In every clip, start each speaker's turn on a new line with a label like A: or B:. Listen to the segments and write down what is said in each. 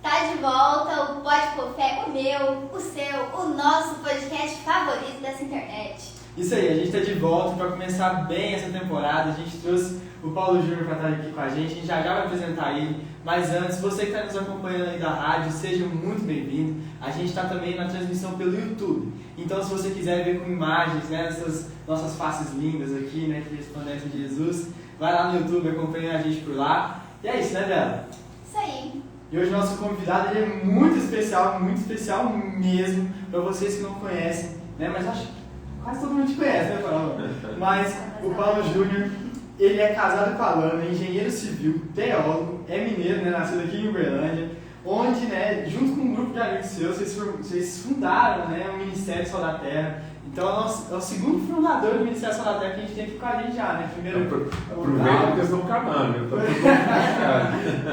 A: Tá de volta o Pode Pôr Fé, o meu, o seu, o nosso podcast favorito dessa internet.
B: Isso aí, a gente tá de volta para começar bem essa temporada. A gente trouxe o Paulo Júnior para estar aqui com a gente já vai apresentar ele. Mas antes, você que está nos acompanhando aí da rádio, seja muito bem-vindo. A gente está também na transmissão pelo YouTube. Então, se você quiser ver com imagens, né, essas nossas faces lindas aqui, né, que respondem a Jesus, vai lá no YouTube, acompanha a gente por lá. E é isso, né, Bela?
A: Isso aí.
B: E hoje nosso convidado ele é muito especial mesmo, para vocês que não conhecem, né? Mas acho que quase todo mundo te conhece, né, Paulo? Mas o Paulo Júnior, ele é casado com a Alana, engenheiro civil, teólogo, é mineiro, né? Nascido aqui em Uberlândia, onde, né, junto com um grupo de amigos seus, vocês fundaram, né, o Ministério Sal da Terra. Então é o segundo fundador do Ministério Sal da Terra que a gente tem aqui com a gente já, né? Primeiro.
C: Aproveita que eles estão acabando, eu estou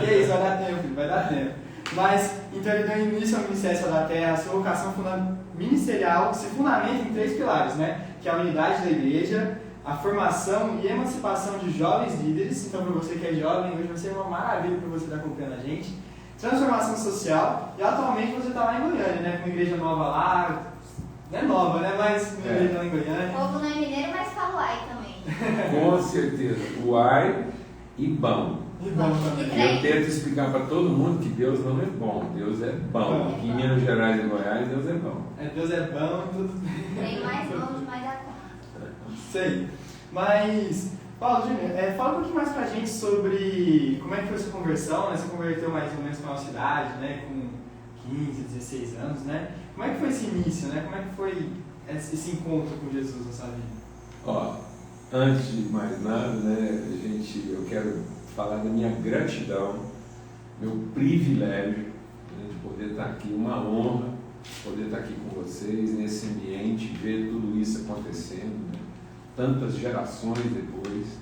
B: E é isso, vai dar tempo, filho, vai dar tempo. Mas, então ele deu início ao Ministério Sal da Terra, a sua vocação ministerial se fundamenta em 3 pilares, né? Que é a unidade da igreja, a formação e emancipação de jovens líderes. Então, para você que é jovem, hoje vai ser uma maravilha para você estar acompanhando a gente. Transformação social, e atualmente você está lá em Goiânia, né? Com uma igreja nova lá. Não é nova, né? Mas uma igreja lá em Goiânia.
A: O povo não é mineiro, mas fala uai também.
C: Com certeza. Uai e bom.
B: E bom também.
C: Eu tento explicar para todo mundo que Deus não é bom, Deus é bom. Aqui em Minas Gerais e Goiás, Deus é bom.
B: Deus é bom e tudo.
A: Tem mais bom demais da conta.
B: Sei. Mas, Paulo Júnior, fala um pouquinho mais pra gente sobre como é que foi a sua conversão, né? Você converteu mais ou menos com a nossa idade, né? Com 15, 16 anos, né? Como é que foi esse início, né? Como é que foi esse encontro com Jesus na sua vida?
C: Ó, antes de mais nada, né, eu quero falar da minha gratidão, meu privilégio, né, de poder estar aqui, uma honra poder estar aqui com vocês nesse ambiente, ver tudo isso acontecendo, né, tantas gerações depois,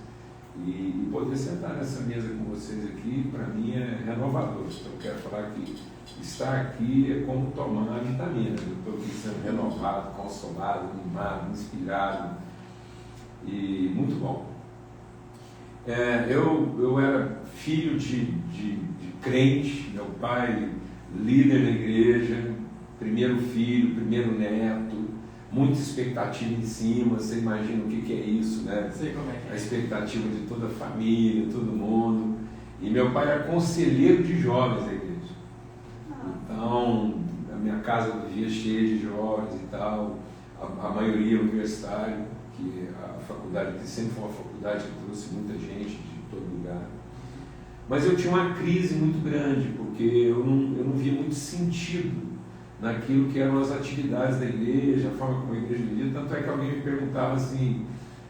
C: e poder sentar nessa mesa com vocês aqui, para mim é renovador. Então eu quero falar que estar aqui é como tomar vitamina. Eu estou aqui sendo renovado, consolado, animado, inspirado e muito bom. Eu era filho de crente, meu pai líder da igreja, primeiro filho, primeiro neto, muita expectativa em cima, você imagina o que é isso, né?
B: Sei como é que é.
C: A expectativa de toda a família, todo mundo. E meu pai era conselheiro de jovens da igreja. Então, a minha casa vivia cheia de jovens e tal, a maioria universitária, que a faculdade que sempre foi uma faculdade que trouxe muita gente de todo lugar. Mas eu tinha uma crise muito grande, porque eu não via muito sentido naquilo que eram as atividades da igreja, a forma como a igreja vivia. Tanto é que alguém me perguntava assim,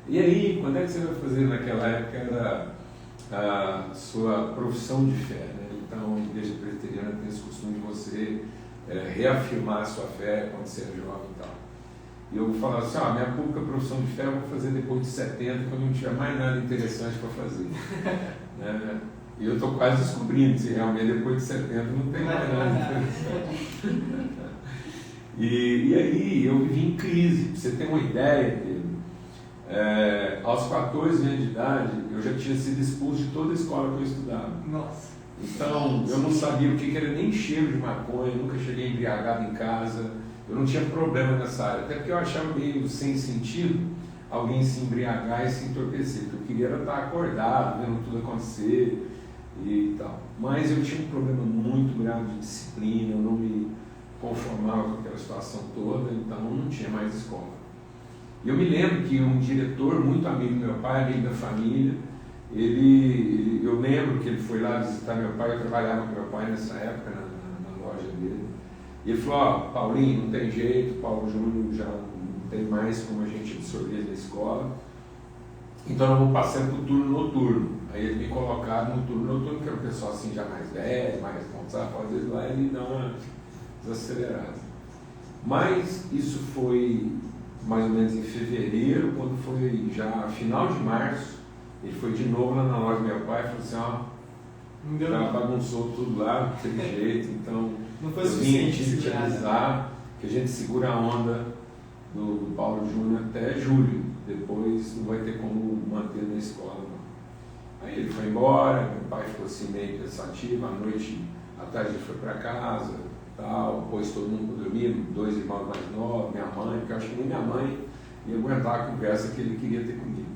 C: e aí, quando é que você vai fazer? Naquela época era a sua profissão de fé, né? Então a igreja presbiteriana tem esse costume de você reafirmar a sua fé quando você é jovem e tal. E eu falava assim, minha pública profissão de fé eu vou fazer depois de 70, quando não tiver mais nada interessante para fazer. Né? E eu estou quase descobrindo se realmente depois de 70 não tem mais nada interessante. E aí eu vivi em crise, para você ter uma ideia, Pedro. Aos 14 anos de idade, eu já tinha sido expulso de toda a escola que eu estudava.
B: Nossa.
C: Então, eu não sabia o que era nem cheiro de maconha, nunca cheguei embriagado em casa, eu não tinha problema nessa área, até porque eu achava meio sem sentido alguém se embriagar e se entorpecer, porque eu queria era estar acordado, vendo tudo acontecer e tal. Mas eu tinha um problema muito grave de disciplina, eu não me conformava com aquela situação toda, então não tinha mais escola. E eu me lembro que um diretor muito amigo do meu pai, amigo da família, eu lembro que ele foi lá visitar meu pai, eu trabalhava com meu pai nessa época na loja dele, e ele falou, Paulinho, não tem jeito, Paulo Júnior já não tem mais como a gente absorver na escola, então nós vamos passar para o turno noturno. Aí ele me colocava no turno noturno, que era um pessoal assim já mais velho, mais responsável, às vezes lá ele dá uma desacelerada. Mas isso foi mais ou menos em fevereiro, quando foi já final de março, ele foi de novo lá na loja do meu pai e falou assim, já bagunçou tudo lá, não teve jeito, então
B: não foi
C: eu vim te
B: nada.
C: avisar que a gente segura a onda do Paulo Júnior até julho, depois não vai ter como manter na escola. Não. Aí ele foi embora, meu pai ficou assim meio pensativo, à noite À tarde ele foi para casa, tal, pôs todo mundo para dormir, 2 irmãos mais novos, minha mãe, porque eu acho que nem minha mãe ia aguentar a conversa que ele queria ter comigo.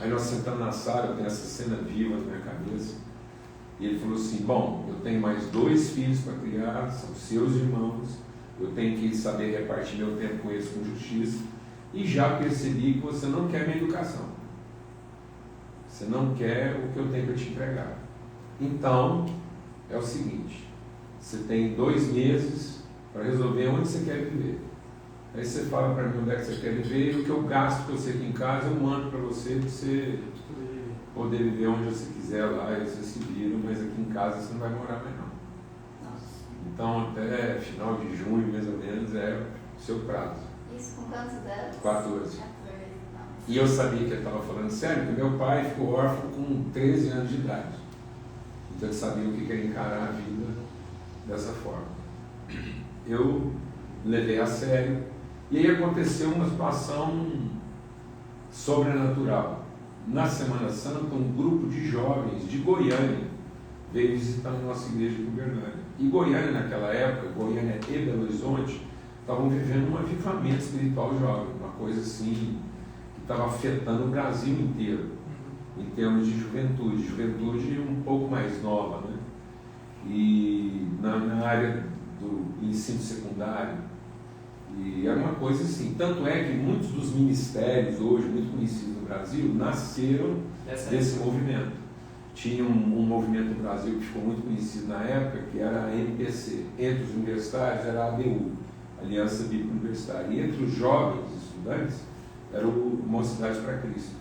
C: Aí nós sentamos na sala, eu tenho essa cena viva na minha cabeça, e ele falou assim: bom, eu tenho mais 2 filhos para criar, são seus irmãos, eu tenho que saber repartir meu tempo com eles com justiça, e já percebi que você não quer minha educação, você não quer o que eu tenho para te entregar. Então, é o seguinte, você tem 2 meses para resolver onde você quer viver. Aí você fala para mim onde é que você quer viver, e o que eu gasto para você aqui em casa, eu mando para você poder viver onde você quiser lá, e você se vira, mas aqui em casa você não vai morar mais não.
A: Nossa.
C: Então, até final de junho, mais ou menos, é o seu prazo.
A: Isso com quantos anos?
C: 14. E eu sabia que ele estava falando sério, porque meu pai ficou órfão com 13 anos de idade. Então ele sabia o que era encarar a vida dessa forma. Eu levei a sério, e aí aconteceu uma situação sobrenatural. Na Semana Santa, um grupo de jovens de Goiânia veio visitar a nossa igreja de Uberlândia. E Goiânia, naquela época, Goiânia e Belo Horizonte, estavam vivendo um avivamento espiritual jovem, uma coisa assim, que estava afetando o Brasil inteiro, em termos de juventude um pouco mais nova, né? E na área do ensino secundário, e era uma coisa assim, tanto é que muitos dos ministérios hoje, muito conhecidos no Brasil, nasceram desse movimento. Tinha um movimento no Brasil que ficou muito conhecido na época, que era a MPC. Entre os universitários era a ABU, Aliança Bíblica Universitária. E entre os jovens estudantes era o Mocidade para Cristo.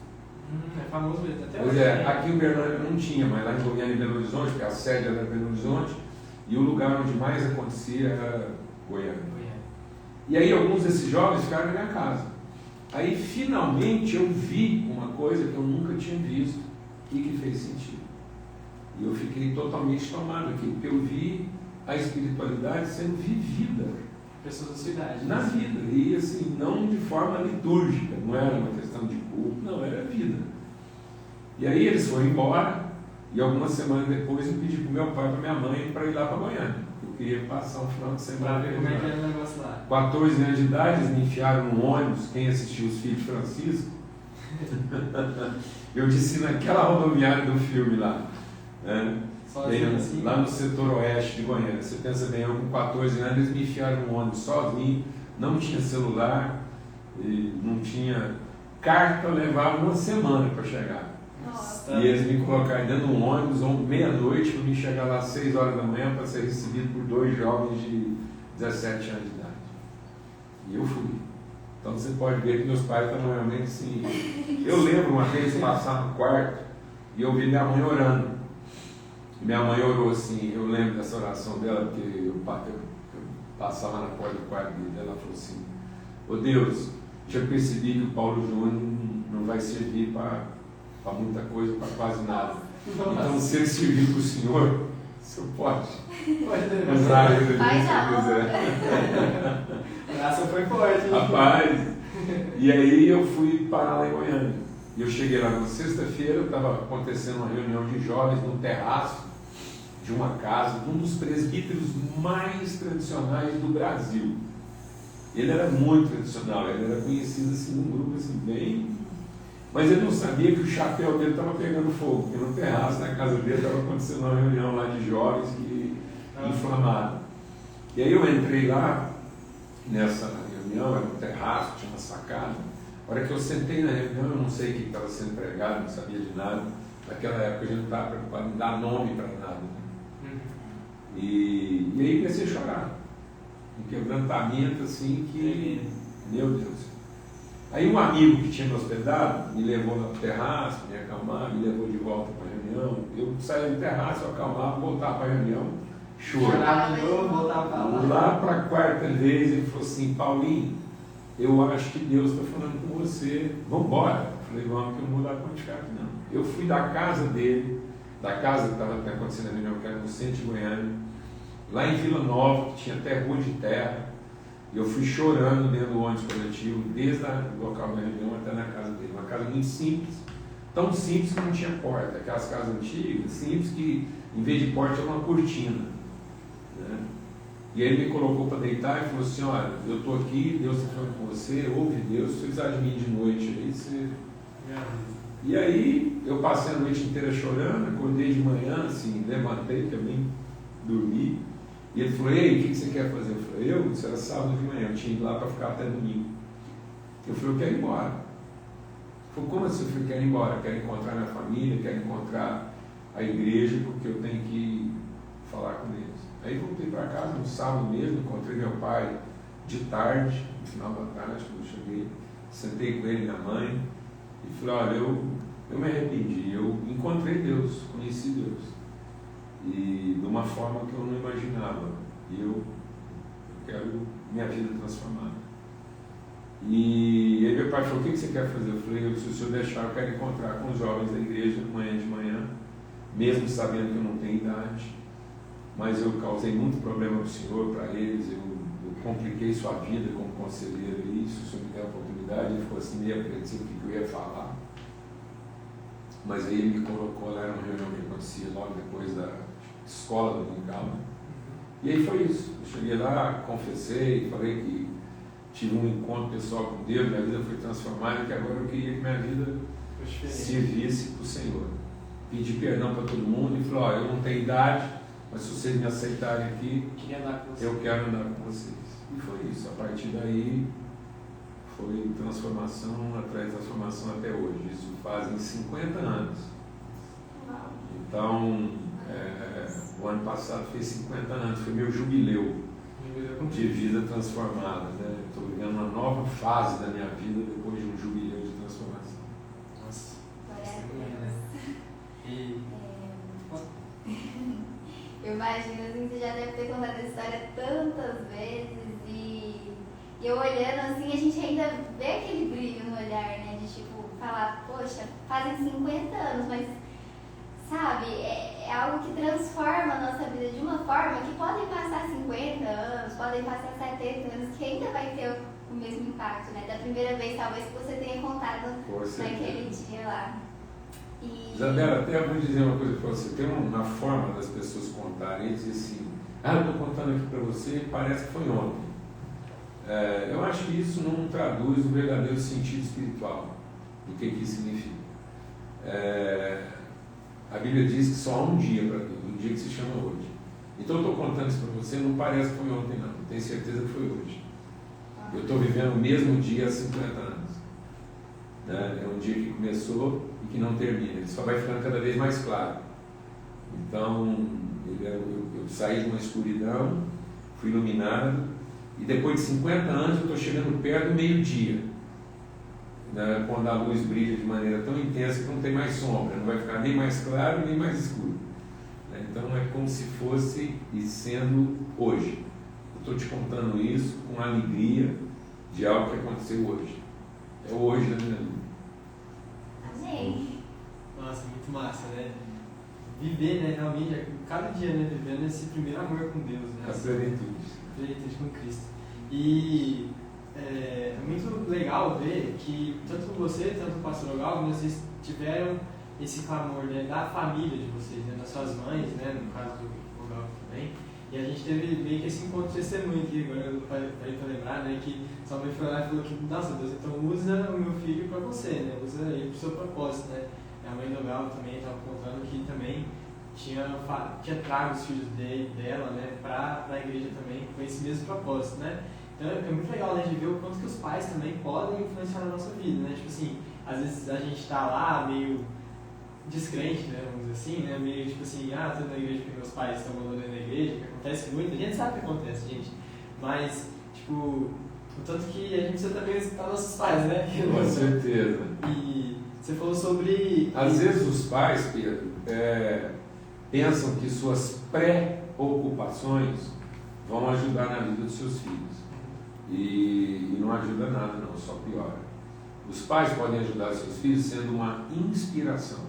B: É famoso mesmo, até
C: Pois é, aqui em Uberlândia não tinha, mas lá em Goiânia e Belo Horizonte, porque a sede era Belo Horizonte, e o lugar onde mais acontecia era Goiânia. E aí alguns desses jovens ficaram na minha casa. Aí finalmente eu vi uma coisa que eu nunca tinha visto e que fez sentido. E eu fiquei totalmente tomado aqui, porque eu vi a espiritualidade sendo vivida.
B: Pessoas da sua idade.
C: Na vida, e assim, não de forma litúrgica, não era uma questão de culto, não, era vida. E aí eles foram embora, e algumas semanas depois eu pedi para o meu pai e para minha mãe para ir lá para Goiânia. Eu queria passar um final de semana.
B: Para ver como é que era o negócio lá.
C: 14 anos de idade, eles me enfiaram no ônibus, quem assistiu Os Filhos de Francisco. Eu disse naquela rodoviária do filme lá, né?
B: Sozinho, assim?
C: Lá no setor oeste de Goiânia. Você pensa bem, eu com 14 anos, eles me enfiaram no ônibus sozinho, não tinha celular, e não tinha carta, levava uma semana para chegar.
A: Nossa.
C: E eles me colocaram dentro de um ônibus, meia-noite, para mim chegar lá às 6 horas da manhã para ser recebido por 2 jovens de 17 anos de idade. E eu fui. Então você pode ver que meus pais estavam realmente assim. Eu lembro uma vez passar no quarto e eu vi minha mãe orando. E minha mãe orou assim, eu lembro dessa oração dela, porque eu passava na porta do quarto dele, ela falou assim: ô Deus, já percebi que o Paulo Júnior não vai servir para muita coisa, para quase nada. Então, se ele servir para o Senhor, o Senhor pode usar ele do jeito que quiser.
B: Essa foi forte, hein?
C: Rapaz, e aí eu fui parar lá em Goiânia. E eu cheguei lá na sexta-feira, estava acontecendo uma reunião de jovens no terraço de uma casa, de um dos presbíteros mais tradicionais do Brasil. Ele era muito tradicional, ele era conhecido assim num grupo assim bem... Mas ele não sabia que o chapéu dele estava pegando fogo, porque no terraço, na casa dele, estava acontecendo uma reunião lá de jovens inflamada. E aí eu entrei lá, nessa reunião, era um terraço, tinha uma sacada. A hora que eu sentei na reunião, eu não sei o que estava sendo pregado, não sabia de nada. Naquela época a gente não estava preocupado em dar nome para nada. Né? E aí comecei a chorar. Um quebrantamento assim que, meu Deus. Aí um amigo que tinha me hospedado me levou no terraço, me acalmar, me levou de volta para a reunião. Eu saía do terraço, eu acalmava, voltava para a reunião, chorava.
B: Chorava de novo, voltava para lá.
C: Lá para a quarta vez ele falou assim: Paulinho, eu acho que Deus está falando com você, vamos embora. Eu falei: vamos, que eu não vou dar conta de ficar aqui não. Eu fui da casa dele, da casa que estava acontecendo a reunião, que era no centro de Goiânia, lá em Vila Nova, que tinha até rua de terra. E eu fui chorando dentro do ônibus coletivo, desde o local da reunião até na casa dele. Uma casa muito simples, tão simples que não tinha porta. Aquelas casas antigas, simples, que em vez de porta tinha uma cortina. E aí ele me colocou para deitar e falou assim, olha, eu estou aqui, Deus está falando com você, ouve Deus, se você precisar de mim de noite, aí você... E aí eu passei a noite inteira chorando, acordei de manhã, assim, levantei também, dormi. E ele falou, ei, o que você quer fazer? Eu falei, isso era sábado de manhã, eu tinha ido lá para ficar até domingo. Eu falei, eu quero ir embora. Ele falou, como assim? Eu falei, quero ir embora, quero encontrar minha família, quero encontrar a igreja, porque eu tenho que falar com eles. Aí voltei para casa, no sábado mesmo, encontrei meu pai de tarde, no final da tarde, quando eu cheguei, sentei com ele, minha mãe, e falei, olha, eu me arrependi, eu encontrei Deus, conheci Deus. E de uma forma que eu não imaginava. E eu quero minha vida transformada. E aí meu pai falou, o que você quer fazer? Eu falei, se o senhor deixar, eu quero encontrar com os jovens da igreja amanhã de manhã, mesmo sabendo que eu não tenho idade. Mas eu causei muito problema para o senhor, para eles, eu compliquei sua vida como conselheiro, e se o senhor me der a oportunidade, ele ficou assim meio apreensivo o que eu ia falar. Mas aí ele me colocou lá, era uma reunião que acontecia logo depois da escola dominical. E aí foi isso. Eu cheguei lá, confessei, falei que tive um encontro pessoal com Deus, minha vida foi transformada e que agora eu queria que minha vida servisse para o Senhor. Pedi perdão para todo mundo e falei, eu não tenho idade, mas se vocês me aceitarem aqui, eu quero andar com vocês. E foi isso. A partir daí foi transformação atrás de transformação até hoje. Isso fazem 50 anos. Então, o ano passado fez 50 anos, foi meu jubileu de vida transformada. Estou vivendo uma nova fase da minha vida depois de um jubileu de transformação.
B: Nossa.
A: Eu imagino assim, você já deve ter contado essa história tantas vezes e eu olhando assim, a gente ainda vê aquele brilho no olhar, né? De tipo, falar, poxa, fazem 50 anos, mas sabe, é algo que transforma a nossa vida de uma forma que podem passar 50 anos, podem passar 70 anos, que ainda vai ter o mesmo impacto, né? Da primeira vez, talvez, que você tenha contado naquele dia lá.
C: Isabela, até eu vou dizer uma coisa para você. Tem uma forma das pessoas contarem e dizer assim, eu estou contando aqui para você e parece que foi ontem. Eu acho que isso não traduz o verdadeiro sentido espiritual do que isso significa. A Bíblia diz que só há um dia para tudo, um dia que se chama hoje. Então eu estou contando isso para você, não parece que foi ontem não, tenho certeza que foi hoje. Eu estou vivendo o mesmo dia há 50 anos. É um dia que começou e que não termina, ele só vai ficando cada vez mais claro. Então, eu saí de uma escuridão, fui iluminado, e depois de 50 anos eu estou chegando perto do meio-dia, quando a luz brilha de maneira tão intensa que não tem mais sombra, não vai ficar nem mais claro nem mais escuro. Então é como se fosse e sendo hoje. Eu estou te contando isso com alegria de algo que aconteceu hoje. É hoje da minha vida.
A: Amém.
B: Nossa, muito massa, né? Viver, né, realmente, cada dia, né, vivendo esse primeiro amor com Deus, né?
C: A plenitude.
B: Plenitude com Cristo. E é muito legal ver que tanto você, tanto o pastor Galvão, vocês tiveram esse clamor, né, da família de vocês, né, das suas mães, né, no caso do Galvão também. E a gente teve meio que esse encontro de testemunho aqui, agora para lembrar, né, que sua mãe foi lá e falou que, nossa Deus, então usa o meu filho para você, né, usa ele para o seu propósito, né. A mãe do Galvão também estava contando que também tinha trago os filhos dela, né, para a igreja também, com esse mesmo propósito, né. Então é muito legal, né, de ver o quanto que os pais também podem influenciar na nossa vida, né, tipo assim, às vezes a gente está lá meio descrente, né, vamos dizer assim, né, meio tipo assim, estou na igreja porque meus pais estão mandando na igreja, que acontece muito, a gente sabe que acontece, gente, mas, tipo, o tanto que a gente precisa também escutar nossos pais, né.
C: Com certeza.
B: E você falou sobre...
C: Às vezes os pais, Pedro, pensam que suas preocupações vão ajudar na vida dos seus filhos. E não ajuda nada, não, só piora. Os pais podem ajudar seus filhos sendo uma inspiração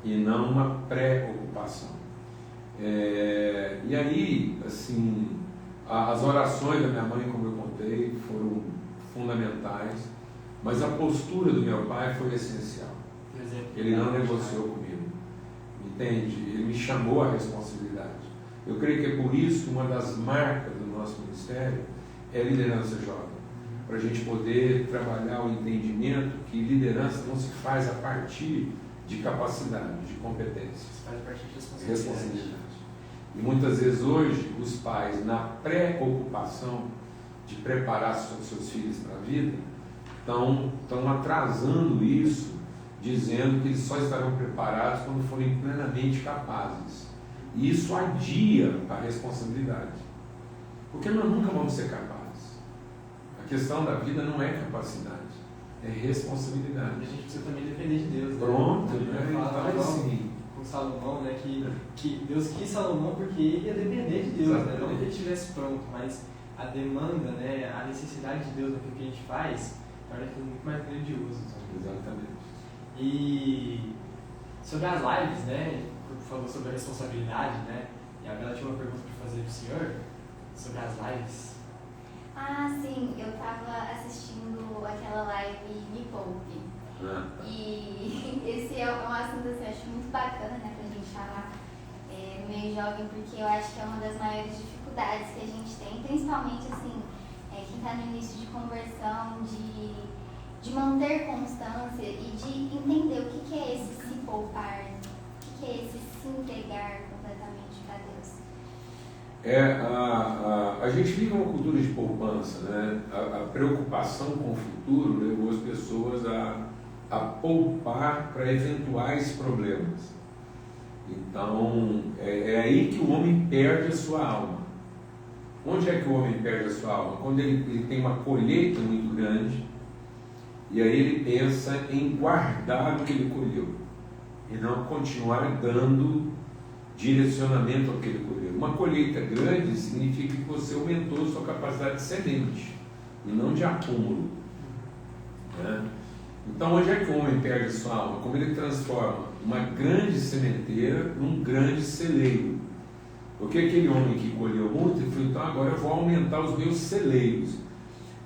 C: e não uma preocupação. E aí, assim, as orações da minha mãe, como eu contei, foram fundamentais, mas a postura do meu pai foi essencial. Ele não negociou comigo, entende? Ele me chamou à responsabilidade. Eu creio que é por isso que uma das marcas do nosso ministério é a liderança jovem. Para a gente poder trabalhar o entendimento que liderança não se faz a partir de capacidade, de competências.
B: Faz parte de
C: Responsabilidade. E muitas vezes hoje, os pais, na preocupação de preparar seus filhos para a vida, estão atrasando isso, dizendo que eles só estarão preparados quando forem plenamente capazes. E isso adia a responsabilidade. Porque nós nunca vamos ser capazes. A questão da vida não é capacidade, é responsabilidade.
B: E a gente precisa também depender de Deus. Né?
C: Pronto,
B: Fala assim, com Salomão, né, que Deus quis Salomão porque ele ia depender de Deus, né? Não que ele estivesse pronto, mas a demanda, né, a necessidade de Deus naquilo que a gente faz, torna aquilo muito mais grandioso.
C: Exatamente.
B: E sobre as lives, né, falou sobre a responsabilidade, né, e a Bela tinha uma pergunta para fazer para o senhor sobre as lives.
A: Ah, sim, eu tava assistindo aquela live Me Poupe. E esse é um assunto assim, eu acho muito bacana, né, pra gente falar no meio jovem, porque eu acho que é uma das maiores dificuldades que a gente tem, principalmente assim, quem está no início de conversão, de manter constância e de entender o que é esse se poupar, o que é esse se entregar completamente para Deus.
C: A gente vive uma cultura de poupança, né? A preocupação com o futuro levou as pessoas a poupar para eventuais problemas. Então, é aí que o homem perde a sua alma. Onde é que o homem perde a sua alma? Quando ele tem uma colheita muito grande, e aí ele pensa em guardar o que ele colheu, e não continuar dando direcionamento ao que ele colheu. Uma colheita grande significa que você aumentou sua capacidade de semente, e não de acúmulo. Né? Então, onde é que o homem perde a sua alma? Como ele transforma uma grande sementeira num grande celeiro. Porque aquele homem que colheu muito, ele falou, então agora eu vou aumentar os meus celeiros.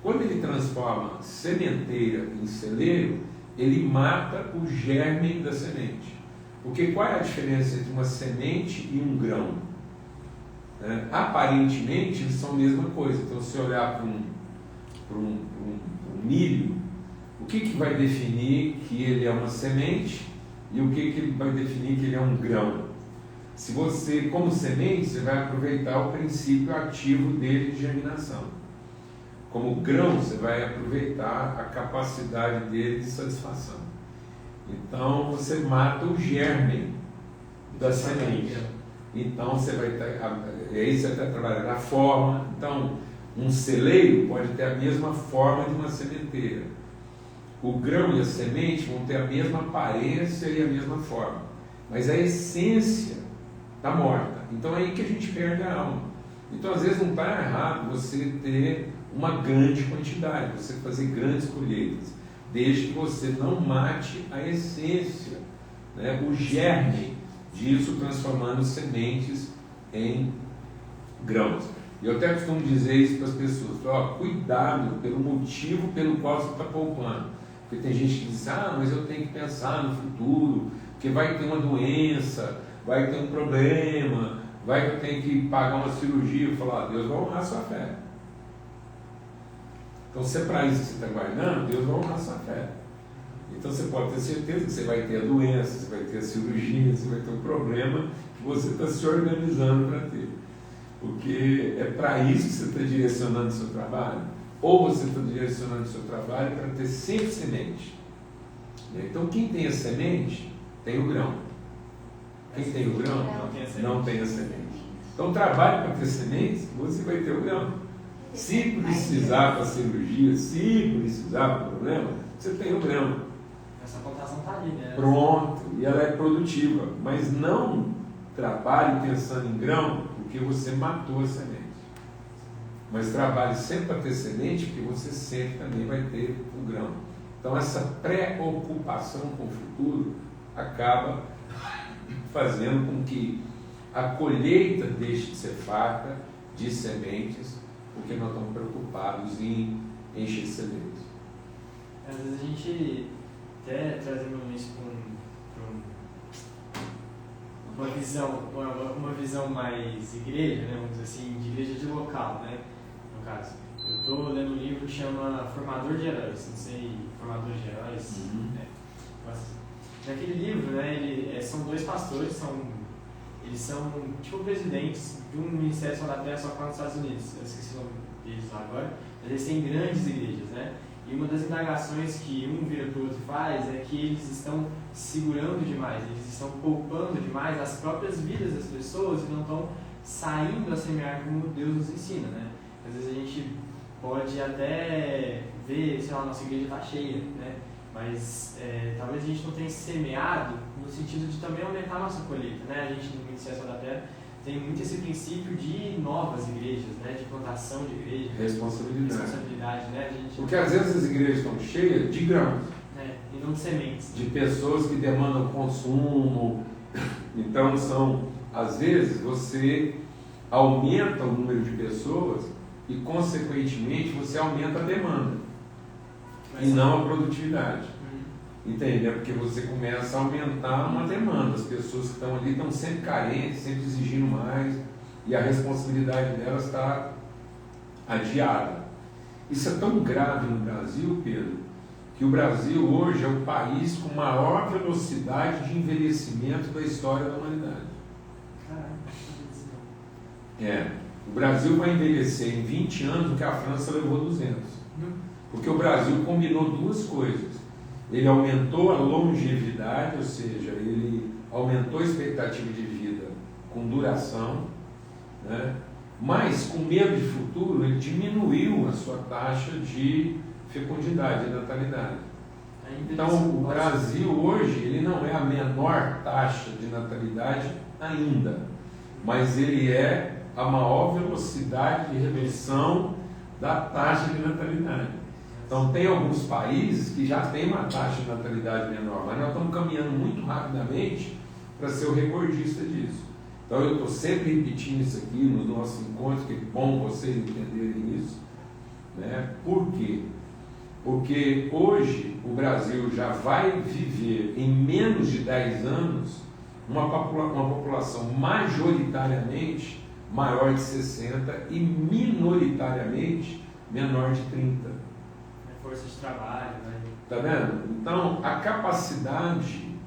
C: Quando ele transforma sementeira em celeiro, ele mata o germe da semente. Porque qual é a diferença entre uma semente e um grão? Aparentemente, eles são a mesma coisa. Então, se olhar para um milho, o que vai definir que ele é uma semente e o que vai definir que ele é um grão? Se você, como semente, você vai aproveitar o princípio ativo dele de germinação. Como grão, você vai aproveitar a capacidade dele de satisfação. Então, você mata o germe da semente. Então, você vai aí você está trabalhando a forma. Então, um celeiro pode ter a mesma forma de uma sementeira. O grão e a semente vão ter a mesma aparência e a mesma forma. Mas a essência está morta. Então, é aí que a gente perde a alma. Então, às vezes, não está errado você ter uma grande quantidade, você fazer grandes colheitas, desde que você não mate a essência, né, o germe disso, transformando sementes em grãos. E eu até costumo dizer isso para as pessoas, cuidado pelo motivo pelo qual você está poupando. Porque tem gente que diz, mas eu tenho que pensar no futuro, porque vai ter uma doença, vai ter um problema, vai que eu tenho que pagar uma cirurgia. Eu falo, Deus vai honrar a sua fé. Então, se é para isso que você está guardando, Deus vai honrar a sua fé. Então, você pode ter certeza que você vai ter a doença, você vai ter a cirurgia, você vai ter um problema que você está se organizando para ter. Porque é para isso que você está direcionando o seu trabalho. Ou você está direcionando o seu trabalho para ter sempre semente. Então, quem tem a semente, tem o grão. Quem tem o grão, não tem a semente. Então, trabalhe para ter sementes, você vai ter o grão. Se precisar para cirurgia, se precisar para problema, você tem o grão.
B: Essa plantação está ali, né?
C: Pronto, e ela é produtiva. Mas não trabalhe pensando em grão, porque você matou a semente. Mas trabalhe sempre para ter semente, porque você sempre também vai ter o grão. Então, essa preocupação com o futuro acaba fazendo com que a colheita deixe de ser farta de sementes, porque nós estamos preocupados em encher celeiros.
B: Às vezes a gente, até trazendo isso para uma visão mais igreja, né, vamos dizer assim, de igreja de local, né, no caso. Eu estou lendo um livro que chama Formador de Heróis, não sei, Formador de Heróis, né. Naquele livro, né, são dois pastores, eles são tipo presidentes de um ministério só da terra, só que lá nos Estados Unidos, eu esqueci o nome deles lá agora, mas eles têm grandes igrejas, né. E uma das indagações que um vira para o outro faz é que eles estão segurando demais, eles estão poupando demais as próprias vidas das pessoas e não estão saindo a semear como Deus nos ensina, né? Às vezes a gente pode até ver, sei lá, nossa igreja está cheia, né? Mas talvez a gente não tenha semeado no sentido de também aumentar a nossa colheita, né? A gente no Ministério da Terra tem muito esse princípio de novas igrejas, né? De plantação de igreja. Responsabilidade, né?
C: Porque às vezes as igrejas estão cheias de grãos.
B: E não de sementes.
C: De pessoas que demandam consumo. Então às vezes você aumenta o número de pessoas e consequentemente você aumenta a demanda. E não a produtividade. Entendeu? Porque você começa a aumentar uma demanda. As pessoas que estão ali estão sempre carentes, sempre exigindo mais, e a responsabilidade delas está adiada. Isso é tão grave no Brasil, Pedro, que o Brasil hoje é o país com maior velocidade de envelhecimento da história da humanidade. O Brasil vai envelhecer em 20 anos o que a França levou 200. Porque o Brasil combinou duas coisas. Ele aumentou a longevidade, ou seja, ele aumentou a expectativa de vida com duração, né? Mas com medo de futuro, ele diminuiu a sua taxa de fecundidade, de natalidade. Então, o Brasil hoje, ele não é a menor taxa de natalidade ainda, mas ele é a maior velocidade de redução da taxa de natalidade. Então, tem alguns países que já têm uma taxa de natalidade menor, mas nós estamos caminhando muito rapidamente para ser o recordista disso. Então, eu estou sempre repetindo isso aqui nos nossos encontros, que é bom vocês entenderem isso. Né? Por quê? Porque hoje o Brasil já vai viver em menos de 10 anos uma população majoritariamente maior de 60 e minoritariamente menor de 30.
B: Força de trabalho, né?
C: Tá vendo? Então, a capacidade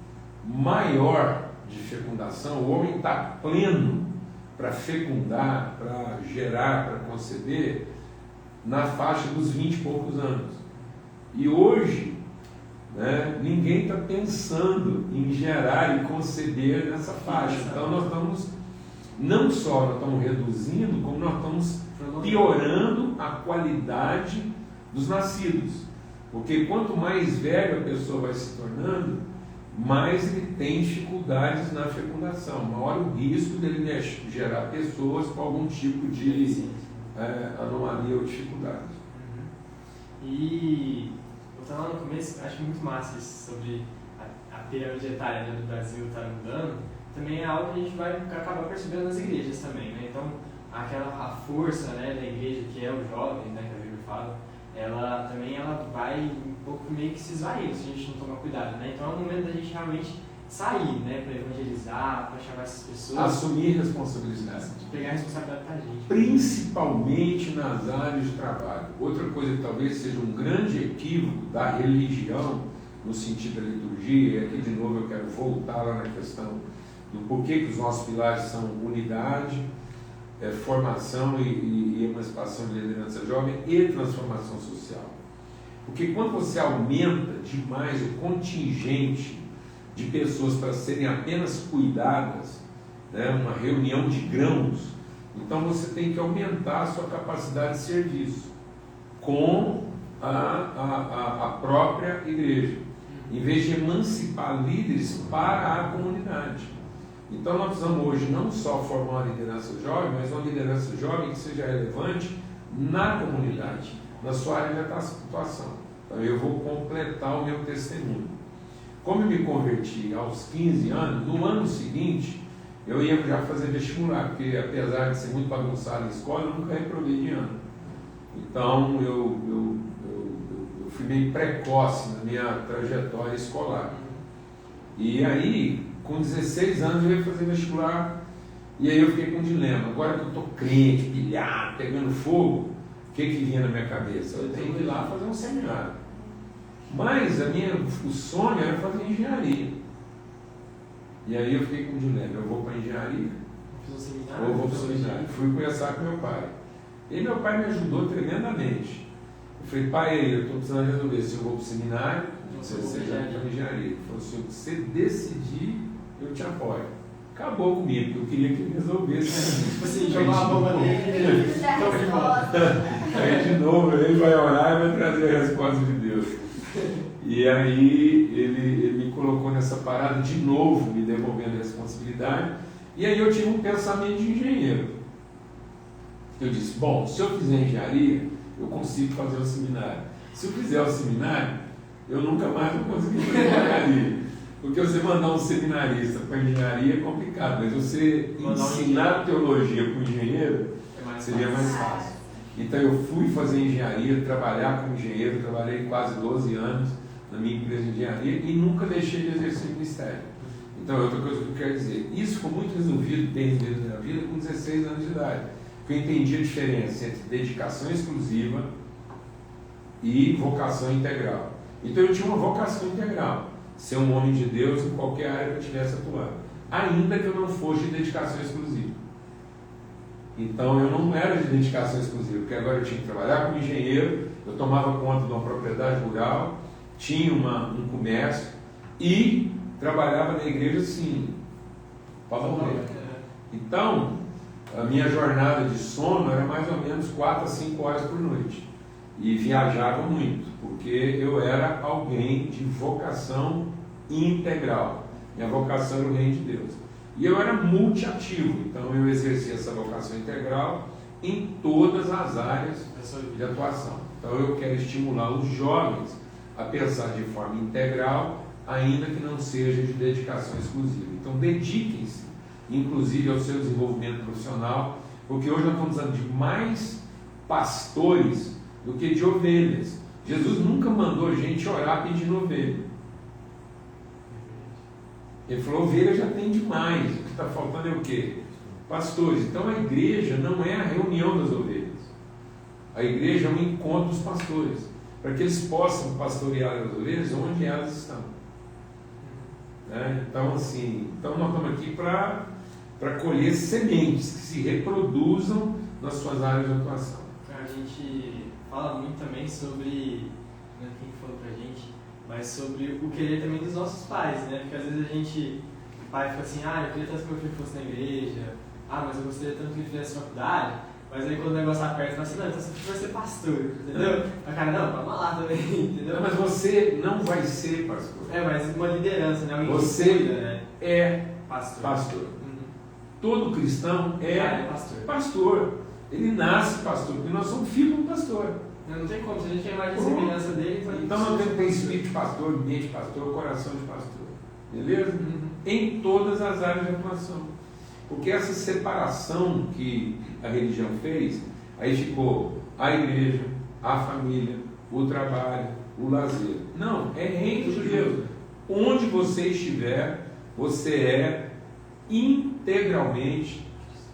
C: maior de fecundação, o homem está pleno para fecundar, para gerar, para conceber, na faixa dos 20 e poucos anos. E hoje, né, ninguém está pensando em gerar e conceber nessa faixa. Então, nós estamos, não só nós estamos reduzindo, como nós estamos piorando a qualidade dos nascidos, porque quanto mais velho a pessoa vai se tornando, mais ele tem dificuldades na fecundação, maior o risco dele gerar pessoas com algum tipo de anomalia ou dificuldade.
B: E voltando lá no começo, acho muito massa isso sobre a pirâmide etária, né, do Brasil estar mudando, também é algo que a gente vai acabar percebendo nas igrejas também, né? Então, a força, né, da igreja, que é o jovem, né, que a Bíblia fala, ela vai um pouco meio que se esvair se a gente não tomar cuidado, né? Então é o momento da gente realmente sair, né, para evangelizar, para chamar essas pessoas.
C: Assumir responsabilidade.
B: Pegar a responsabilidade pra gente.
C: Principalmente nas áreas de trabalho. Outra coisa que talvez seja um grande equívoco da religião, no sentido da liturgia, e aqui de novo eu quero voltar lá na questão do porquê que os nossos pilares são unidade, formação e emancipação de liderança jovem e transformação social. Porque quando você aumenta demais o contingente de pessoas para serem apenas cuidadas, né, uma reunião de grãos, então você tem que aumentar a sua capacidade de serviço com a própria igreja, em vez de emancipar líderes para a comunidade. Então nós precisamos hoje não só formar uma liderança jovem, mas uma liderança jovem que seja relevante na comunidade, na sua área de atuação. Então eu vou completar o meu testemunho. Como eu me converti aos 15 anos, no ano seguinte eu ia já fazer vestibular, porque apesar de ser muito bagunçado em escola, eu nunca reprovei de ano. Então eu fui meio precoce na minha trajetória escolar. E aí, com 16 anos, eu ia fazer vestibular. E aí eu fiquei com um dilema. Agora que eu estou crente, pilhado, pegando fogo, o que vinha na minha cabeça? Eu tenho que ir lá fazer um seminário. Mas o sonho era fazer engenharia. E aí eu fiquei com um dilema. Eu vou para engenharia ou vou para o seminário? Fui conversar com meu pai. E meu pai me ajudou tremendamente. Eu falei, pai, eu estou precisando resolver se eu vou para o seminário ou se você já vai para engenharia. Ele falou, se você decidir, eu te apoio. Acabou comigo, porque eu queria que ele resolvesse.
B: Tipo assim, jogar a bomba nele.
C: Aí de novo, ele vai orar e vai trazer a resposta de Deus. E aí ele me colocou nessa parada de novo, me devolvendo a responsabilidade. E aí eu tive um pensamento de engenheiro. Eu disse, bom, se eu fizer engenharia, eu consigo fazer o seminário. Se eu fizer o seminário, eu nunca mais vou conseguir fazer engenharia. Porque você mandar um seminarista para engenharia é complicado, mas você ensinar teologia para um engenheiro seria mais fácil. Então eu fui fazer engenharia, trabalhar como engenheiro, trabalhei quase 12 anos na minha empresa de engenharia e nunca deixei de exercer o ministério. Então, outra coisa que eu quero dizer, isso foi muito resolvido, bem resolvido na minha vida com 16 anos de idade. Porque eu entendi a diferença entre dedicação exclusiva e vocação integral. Então eu tinha uma vocação integral, ser um homem de Deus em qualquer área que eu estivesse atuando, ainda que eu não fosse de dedicação exclusiva. Então eu não era de dedicação exclusiva, porque agora eu tinha que trabalhar como engenheiro, eu tomava conta de uma propriedade rural, tinha um comércio e trabalhava na igreja assim, para morrer. Então, a minha jornada de sono era mais ou menos 4 a 5 horas por noite. E viajava muito, porque eu era alguém de vocação integral. Minha vocação era o reino de Deus. E eu era multiativo, então eu exercia essa vocação integral em todas as áreas de atuação. Então eu quero estimular os jovens a pensar de forma integral, ainda que não seja de dedicação exclusiva. Então dediquem-se, inclusive ao seu desenvolvimento profissional, porque hoje nós estamos precisando de mais pastores do que de ovelhas. Jesus nunca mandou a gente orar pedindo ovelha. Ele falou, ovelha já tem demais, o que está faltando é o quê? Pastores. Então a igreja não é a reunião das ovelhas. A igreja é um encontro dos pastores, para que eles possam pastorear as ovelhas onde elas estão. Então, assim, nós estamos aqui para colher sementes que se reproduzam nas suas áreas de atuação.
D: A gente fala muito também sobre, não é quem falou pra gente, mas sobre o querer também dos nossos pais, né? Porque às vezes o pai fica assim, eu queria tanto que meu filho fosse na igreja, mas eu gostaria tanto que ele fizesse faculdade, mas aí quando o negócio aperta, fala assim, não, então seu filho vai ser pastor, entendeu? A cara, não, vamos lá também, entendeu?
C: Não, mas você não vai ser pastor.
D: Mas uma liderança, né? Alguém
C: você
D: que cuida, né?
C: é
D: pastor.
C: Uhum. Todo cristão é pastor. Ele nasce pastor, porque nós somos filhos de um pastor.
D: Não tem como, se a gente quer mais a semelhança dele,
C: então nós temos que ter espírito de pastor, mente de pastor, coração de pastor. Beleza? Em todas as áreas de atuação. Porque essa separação que a religião fez, aí ficou a igreja, a família, o trabalho, o lazer. Não, é reino de Deus. Onde você estiver, você é integralmente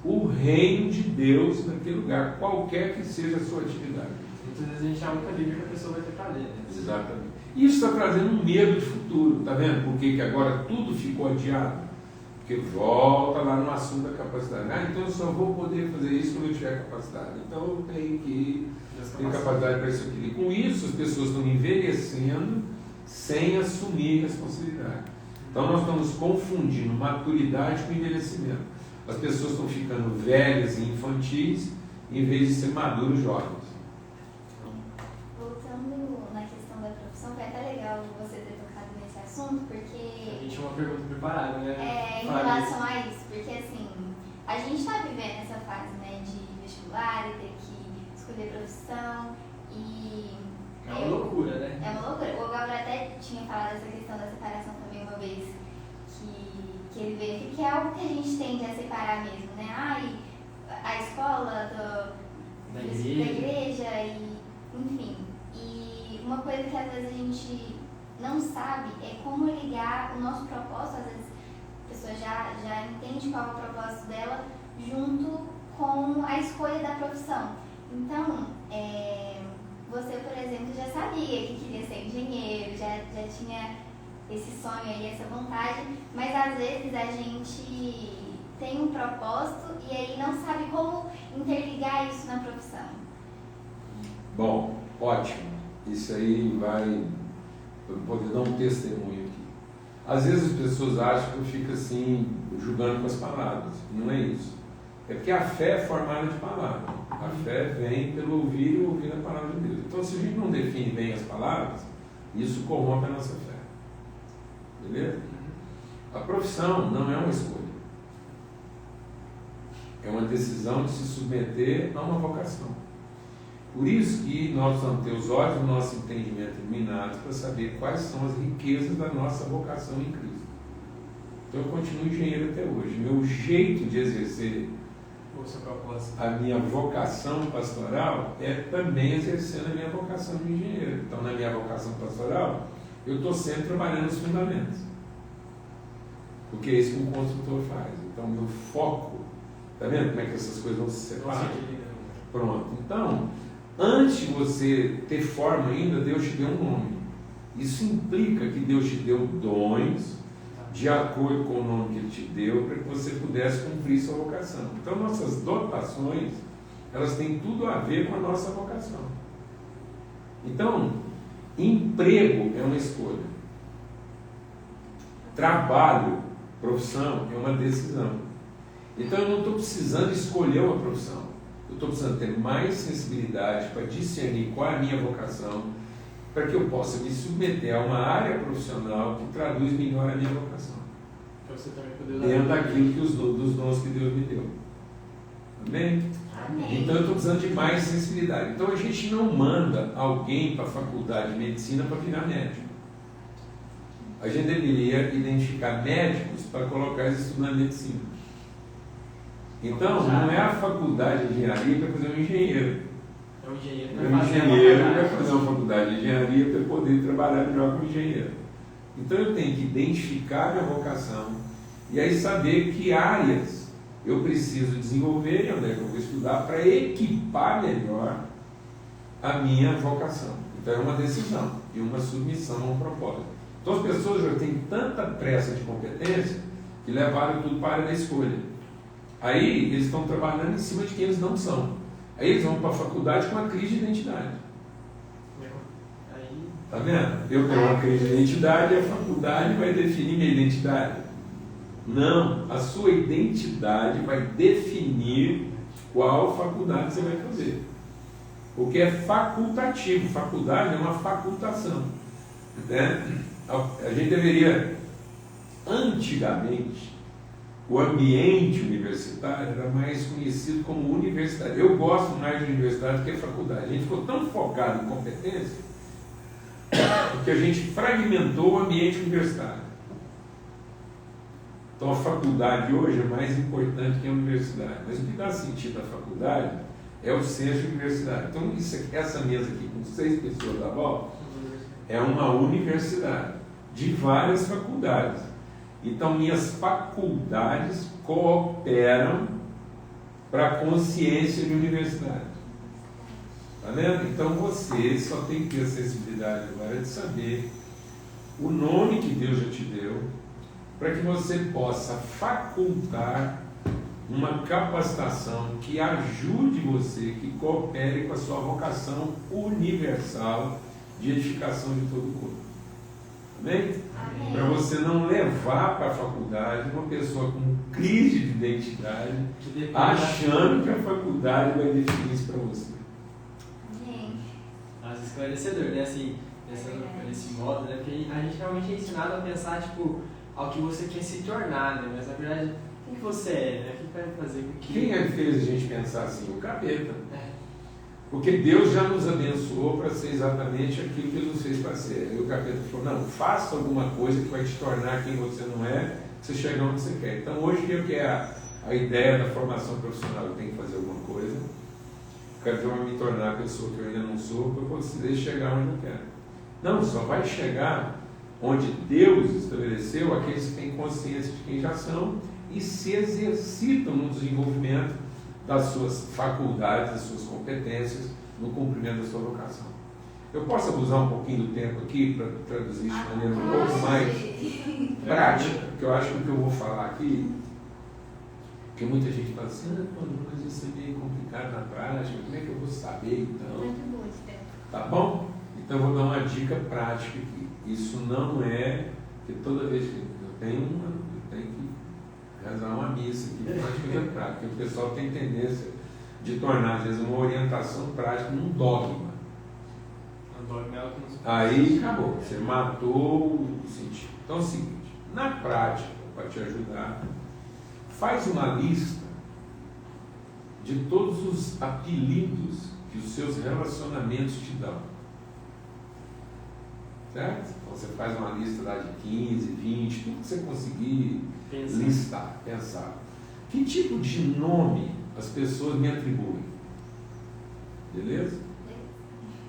C: o reino de Deus naquele lugar, qualquer que seja a sua atividade.
D: Muitas vezes a gente abre a Bíblia que a pessoa vai ter para ler, né?
C: Exatamente. Isso está trazendo um medo de futuro, tá vendo? Porque que agora tudo ficou adiado. Porque volta lá no assunto da capacidade. Então eu só vou poder fazer isso quando eu tiver capacidade. Então eu tenho que ter capacidade para isso aqui. E com isso as pessoas estão envelhecendo sem assumir responsabilidade. Então nós estamos confundindo maturidade com envelhecimento. As pessoas estão ficando velhas e infantis em vez de ser maduros jovens.
A: Voltando na questão da profissão, foi até legal você ter tocado nesse assunto, porque...
D: A gente tinha uma pergunta preparada, né?
A: Em relação a isso, porque assim, a gente está vivendo essa fase, né, de vestibular e ter que escolher profissão e...
D: É uma loucura, né?
A: É uma loucura. O Gabriel até tinha falado dessa questão da separação também uma vez, que ele veio aqui, que é algo que a gente tende a separar mesmo, né? A escola da igreja e, enfim. E uma coisa que às vezes a gente não sabe como ligar o nosso propósito. Às vezes a pessoa já entende qual é o propósito dela junto com a escolha da profissão. Então, você, por exemplo, já sabia que queria ser engenheiro, já tinha esse sonho aí, essa vontade, mas às vezes a gente tem um propósito e aí não sabe como interligar isso na profissão.
C: Bom, ótimo. Isso aí vai poder dar um testemunho aqui. Às vezes as pessoas acham que eu fico assim, julgando com as palavras. Não é isso. É porque a fé é formada de palavras. A fé vem pelo ouvir e ouvir a palavra de Deus. Então, se a gente não define bem as palavras, isso corrompe a nossa fé. Beleza? A profissão não é uma escolha. É uma decisão de se submeter a uma vocação. Por isso que nós precisamos ter os olhos do nosso entendimento iluminados para saber quais são as riquezas da nossa vocação em Cristo. Então eu continuo engenheiro até hoje. Meu jeito de exercer a minha vocação pastoral é também exercendo a minha vocação de engenheiro. Então na minha vocação pastoral eu estou sempre trabalhando os fundamentos. Porque é isso que um construtor faz. Então meu foco, está vendo como é que essas coisas vão se separar? Pronto. Então, antes de você ter forma ainda, Deus te deu um nome. Isso implica que Deus te deu dons de acordo com o nome que Ele te deu para que você pudesse cumprir sua vocação. Então, nossas dotações, elas têm tudo a ver com a nossa vocação. Então, emprego é uma escolha. Trabalho, profissão, é uma decisão. Então, eu não estou precisando escolher uma profissão. Eu estou precisando ter mais sensibilidade para discernir qual é a minha vocação, para que eu possa me submeter a uma área profissional que traduz melhor a minha vocação.
D: Para você também poder
C: dentro daquilo dos dons que Deus me deu. Amém?
A: Amém.
C: Então eu estou precisando de mais sensibilidade. Então a gente não manda alguém para a faculdade de medicina para virar médico. A gente deveria identificar médicos para colocar eles estudando medicina. Então, não é a faculdade de engenharia para fazer um engenheiro.
D: É um engenheiro
C: Para fazer uma faculdade de engenharia para poder trabalhar melhor como engenheiro. Então, eu tenho que identificar minha vocação e aí saber que áreas eu preciso desenvolver e onde é que eu vou estudar para equipar melhor a minha vocação. Então, é uma decisão e uma submissão a um propósito. Então, as pessoas já têm tanta pressa de competência que levaram tudo para a área da escolha. Aí eles estão trabalhando em cima de quem eles não são. Aí eles vão para a faculdade com uma crise de identidade. Está vendo? Eu tenho uma crise de identidade e a faculdade vai definir minha identidade. Não, a sua identidade vai definir qual faculdade você vai fazer. Porque é facultativo. Faculdade é uma facultação. Né? A gente deveria, antigamente, o ambiente universitário era mais conhecido como universidade. Eu gosto mais de universidade do que faculdade. A gente ficou tão focado em competência que a gente fragmentou o ambiente universitário. Então a faculdade hoje é mais importante que a universidade. Mas o que dá sentido à faculdade é o centro universitário. Então essa mesa aqui com 6 pessoas à volta é uma universidade de várias faculdades. Então, minhas faculdades cooperam para a consciência de universidade. Está vendo? Então, você só tem que ter a sensibilidade agora de saber o nome que Deus já te deu, para que você possa facultar uma capacitação que ajude você, que coopere com a sua vocação universal de edificação de todo o corpo. Amém? Para você não levar para a faculdade uma pessoa com crise de identidade, achando que a faculdade vai definir isso para você.
D: Mas esclarecedor, né? Assim, nesse modo, né? Porque a gente realmente é ensinado a pensar, tipo, ao que você quer se tornar, né? Mas na verdade, quem que você é, né? O que vai fazer com que...
C: Quem é que fez a gente pensar assim? O capeta. Porque Deus já nos abençoou para ser exatamente aquilo que Ele nos fez para ser. Aí o capeta falou, não, faça alguma coisa que vai te tornar quem você não é, você chegar onde você quer. Então hoje que é a ideia da formação profissional, eu tenho que fazer alguma coisa, o capeta vai me tornar a pessoa que eu ainda não sou, para eu poder chegar onde eu quero. Não, só vai chegar onde Deus estabeleceu aqueles que têm consciência de quem já são e se exercitam no desenvolvimento das suas faculdades, das suas competências, no cumprimento da sua vocação. Eu posso abusar um pouquinho do tempo aqui para traduzir de maneira um pouco mais prática, porque eu acho que o que eu vou falar aqui, porque muita gente fala assim, mas isso é meio complicado na prática, como é que eu vou saber então?
A: Muito bom esse tempo.
C: Tá bom? Então eu vou dar uma dica prática aqui. Isso não é que toda vez que eu tenho que rezar uma missa aqui para uma coisa prática, porque o pessoal tem tendência de tornar às vezes uma orientação prática num dogma. Aí acabou, você matou o sentido. Então é o seguinte, na prática, para te ajudar, faz uma lista de todos os apelidos que os seus relacionamentos te dão. Certo? Então você faz uma lista lá de 15, 20, tudo que você conseguir listar, pensar. Que tipo de nome as pessoas me atribuem? Beleza?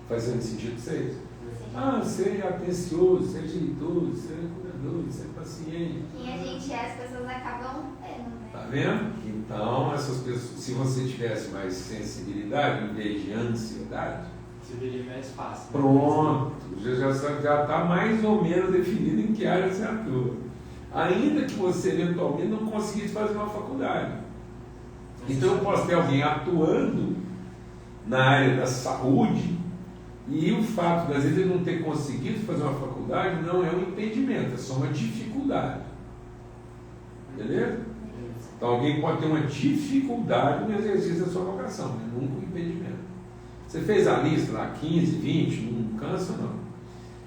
C: Fazendo sentido para vocês? Ah, seja atencioso, seja jeitoso, seja cuidadoso, seja paciente.
A: Quem a gente é, as pessoas acabam vendo, né?
C: Tá vendo? Então, essas pessoas, se você tivesse mais sensibilidade em vez de ansiedade,
D: você veria mais fácil.
C: Pronto, já está mais ou menos definido em que área você atua. Ainda que você eventualmente não conseguisse fazer uma faculdade. Então eu posso ter alguém atuando na área da saúde e o fato de às vezes ele não ter conseguido fazer uma faculdade não é um impedimento, é só uma dificuldade. Beleza? Então alguém pode ter uma dificuldade no exercício da sua vocação, mas nunca um impedimento. Você fez a lista lá, 15, 20, não cansa não.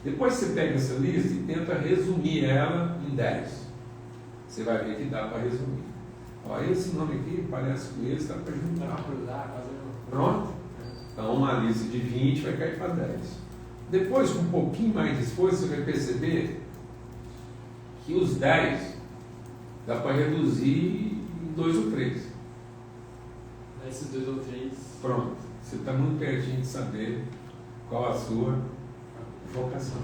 C: Depois você pega essa lista e tenta resumir ela em 10. Você vai ver que dá para resumir. Ó, esse nome aqui parece com esse, dá para juntar. Pronto? Então uma lista de 20 vai cair para 10. Depois, com um pouquinho mais de esforço, você vai perceber que os 10 dá para reduzir em 2 ou 3.
D: Esses 2 ou 3.
C: Pronto. Você está muito pertinho de saber qual a sua vocação.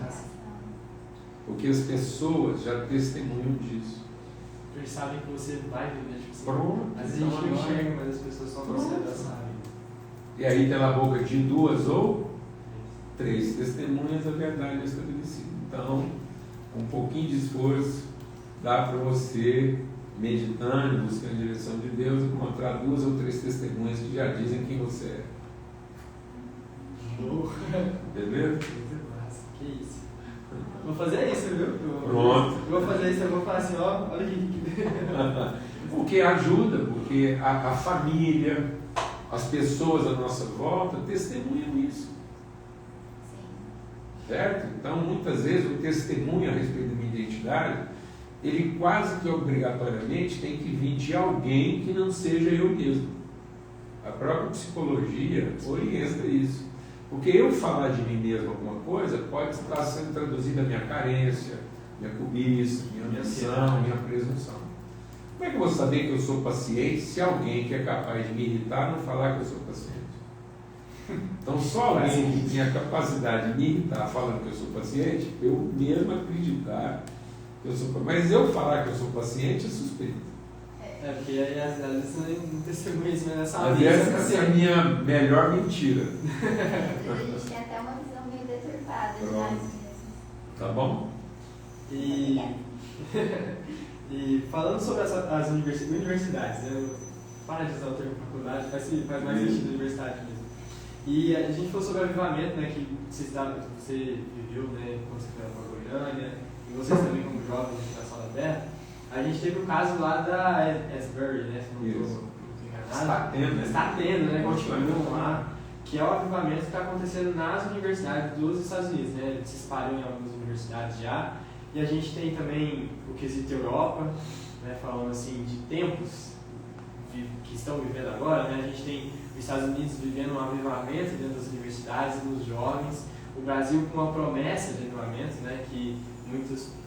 C: Porque as pessoas já testemunham disso.
D: Eles sabem que você vai viver, tipo assim.
C: Pronto.
D: Às vezes a gente não enxerga, mas as pessoas só você já sabem.
C: E aí pela boca de 2 ou 3 testemunhas a verdade é estabelecida. Então, com um pouquinho de esforço, dá para você, meditando, buscando a direção de Deus, encontrar 2 ou 3 testemunhas que já dizem quem você é. Beleza?
D: Que isso. Vou fazer isso, viu?
C: Pronto.
D: Eu vou fazer isso, eu vou falar assim, ó, olha aqui.
C: Porque ajuda, porque a família, as pessoas à nossa volta testemunham isso. Certo? Então, muitas vezes, o testemunho a respeito da minha identidade, ele quase que obrigatoriamente tem que vir de alguém que não seja eu mesmo. A própria psicologia orienta isso. Porque eu falar de mim mesmo alguma coisa pode estar sendo traduzida a minha carência, minha cobiça, minha ambição, minha presunção. Como é que eu vou saber que eu sou paciente se alguém que é capaz de me irritar não falar que eu sou paciente? Então só alguém que tem a capacidade de me irritar falando que eu sou paciente, eu mesmo acreditar que eu sou paciente. Mas eu falar que eu sou paciente é suspeito.
D: É, porque aí às vezes não testemunha isso, mas nessa
C: Às vezes é a minha melhor mentira.
A: A gente tem até uma visão meio deturpada de nós mesmos.
C: Tá bom?
D: E falando sobre as universidades, né? Para de usar o termo faculdade, faz mais sentido universidade mesmo. E a gente falou sobre avivamento, né? Que você viveu, né? Quando você foi para Goiânia, e vocês também como jovens na Sala da Terra. A gente teve o caso lá da Asbury, né? Se não estou enganado.
C: Está tendo, né?
D: Está tendo, né? Continuam lá. Que é o avivamento que está acontecendo nas universidades dos Estados Unidos, né? Ele se espalhou em algumas universidades já. E a gente tem também o quesito Europa, né? Falando assim de tempos que estão vivendo agora, né? A gente tem os Estados Unidos vivendo um avivamento dentro das universidades, nos jovens. O Brasil com uma promessa de avivamento, né? Que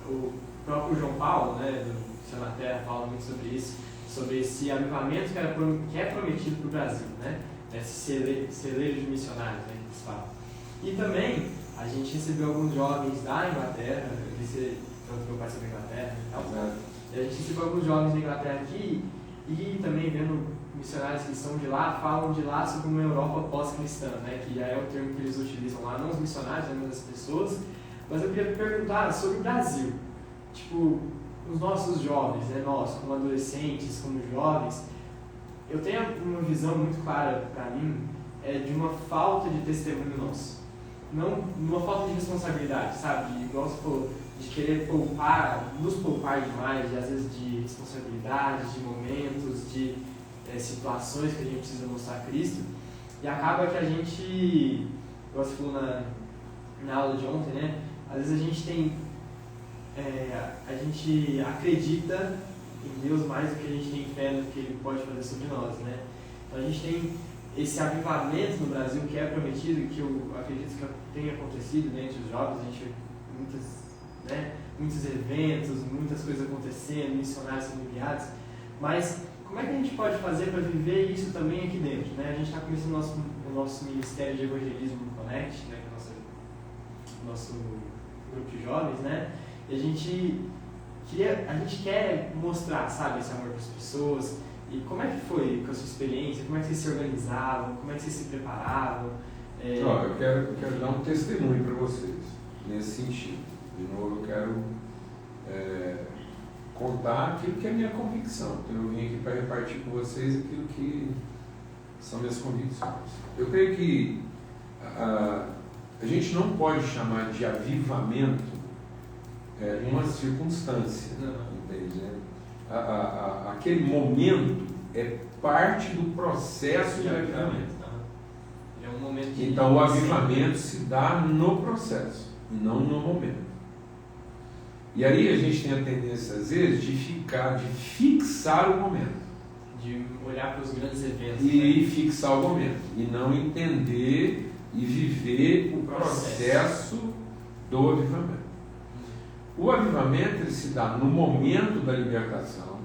D: o próprio João Paulo, né? Do Céu na Terra, fala muito sobre isso, sobre esse avivamento que é prometido para o Brasil, né? Esse celeiro de missionários, né, que eles falam. E também a gente recebeu alguns jovens da Inglaterra, eu disse tanto meu pai sobre a Inglaterra e tal.
C: Exato.
D: E a gente recebeu alguns jovens da Inglaterra aqui e também vendo missionários que são de lá, falam de lá sobre uma Europa pós-cristã, né? Que já é o termo que eles utilizam lá, não os missionários, mas as pessoas. Mas eu queria perguntar sobre o Brasil. Tipo, os nossos jovens, né? Nós, como adolescentes, como jovens, eu tenho uma visão muito clara para mim de uma falta de testemunho nosso. Não uma falta de responsabilidade, sabe? Igual você falou, de querer poupar, nos poupar demais, às vezes de responsabilidades, de momentos, de situações que a gente precisa mostrar a Cristo. E acaba que a gente, igual você falou na aula de ontem, né? Às vezes a gente tem, a gente acredita em Deus mais do que a gente tem fé no que Ele pode fazer sobre nós, né? Então a gente tem esse avivamento no Brasil que é prometido e que eu acredito que tenha acontecido, né, entre os jovens. A gente vê muitos eventos, muitas coisas acontecendo, missionários sendo enviados, mas como é que a gente pode fazer para viver isso também aqui dentro, né? A gente está começando o nosso ministério de evangelismo no Connect, né, que é o nosso grupo de jovens, né? E a gente quer mostrar, sabe, esse amor para as pessoas. E como é que foi com a sua experiência? Como é que vocês se organizavam? Como é que vocês se preparavam?
C: Eu quero dar um testemunho para vocês nesse sentido. De novo, eu quero contar aquilo que é minha convicção. Então, eu vim aqui para repartir com vocês aquilo que são minhas convicções. Eu creio que a gente não pode chamar de avivamento uma circunstância, entende? Aquele momento é parte do processo de avivamento.
D: É um momento de
C: então, o avivamento se dá no processo, e não no momento. E aí a gente tem a tendência, às vezes, de fixar o momento.
D: De olhar para os grandes eventos.
C: E fixar o momento. E não entender e viver o processo do avivamento. O avivamento ele se dá no momento da libertação,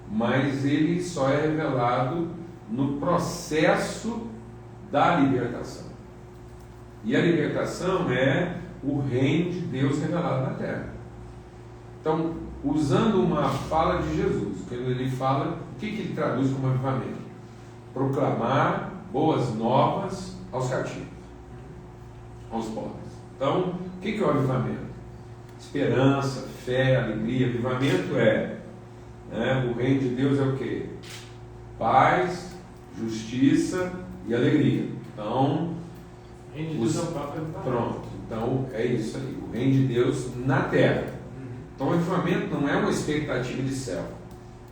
C: mas ele só é revelado no processo da libertação. E a libertação é o reino de Deus revelado na terra. Então, usando uma fala de Jesus, quando ele fala, o que ele traduz como avivamento? Proclamar boas novas aos cativos, aos pobres. Então, o que é o avivamento? Esperança, fé, alegria. Avivamento o reino de Deus é o quê? Paz, justiça e alegria. Então,
D: o reino de Deus é o próprio avivamento.
C: Pronto, então é isso aí, o reino de Deus na terra. Então o avivamento não é uma expectativa de céu.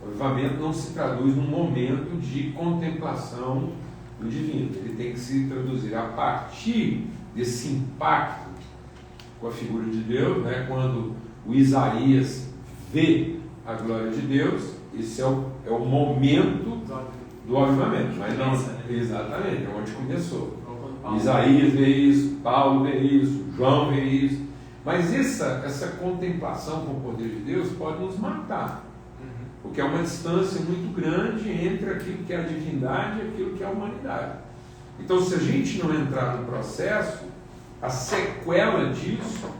C: O avivamento não se traduz num momento de contemplação do divino. Ele tem que se traduzir a partir desse impacto com a figura de Deus, né? Quando o Isaías vê a glória de Deus, esse é o momento do avivamento. Mas não, exatamente, é onde começou. Isaías vê isso, Paulo vê isso, João vê isso. Mas essa contemplação com o poder de Deus pode nos matar. Porque é uma distância muito grande entre aquilo que é a divindade e aquilo que é a humanidade. Então, se a gente não entrar no processo, a sequela disso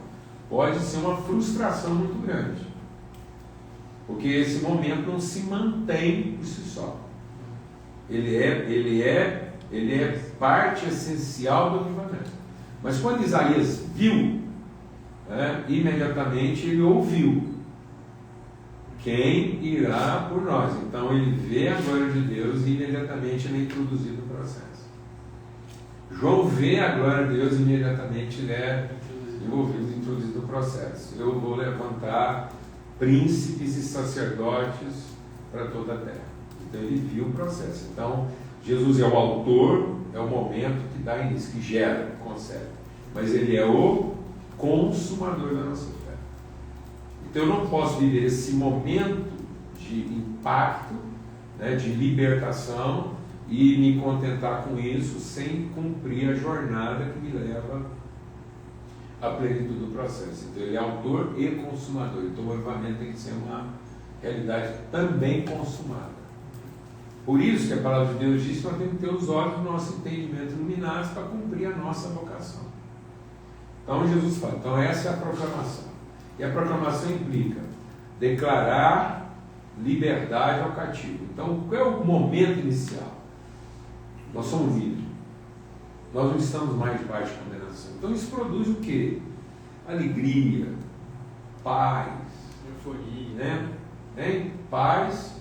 C: pode ser uma frustração muito grande. Porque esse momento não se mantém por si só. Ele é parte essencial do avivamento. Mas quando Isaías viu, imediatamente ele ouviu: quem irá por nós? Então ele vê a glória de Deus e imediatamente ele é introduzido no processo. João vê a glória de Deus e imediatamente ele é introduzido no processo. Eu vou levantar príncipes e sacerdotes para toda a terra. Então ele viu o processo. Então Jesus é o autor, é o momento que dá início, que gera, concebe. Mas ele é o consumador da nossa fé. Então eu não posso viver esse momento de impacto, de libertação, e me contentar com isso sem cumprir a jornada que me leva à plenitude do processo. Então ele é autor e consumador. Então o avivamento tem que ser uma realidade também consumada. Por isso que a palavra de Deus diz que nós temos que ter os olhos do nosso entendimento iluminados para cumprir a nossa vocação. Então Jesus fala, então essa é a proclamação. E a proclamação implica declarar liberdade ao cativo. Então, qual é o momento inicial? Nós somos livres. Nós não estamos mais debaixo de condenação. Então isso produz o quê? Alegria, paz,
D: Euforia,
C: né? Hein? Paz,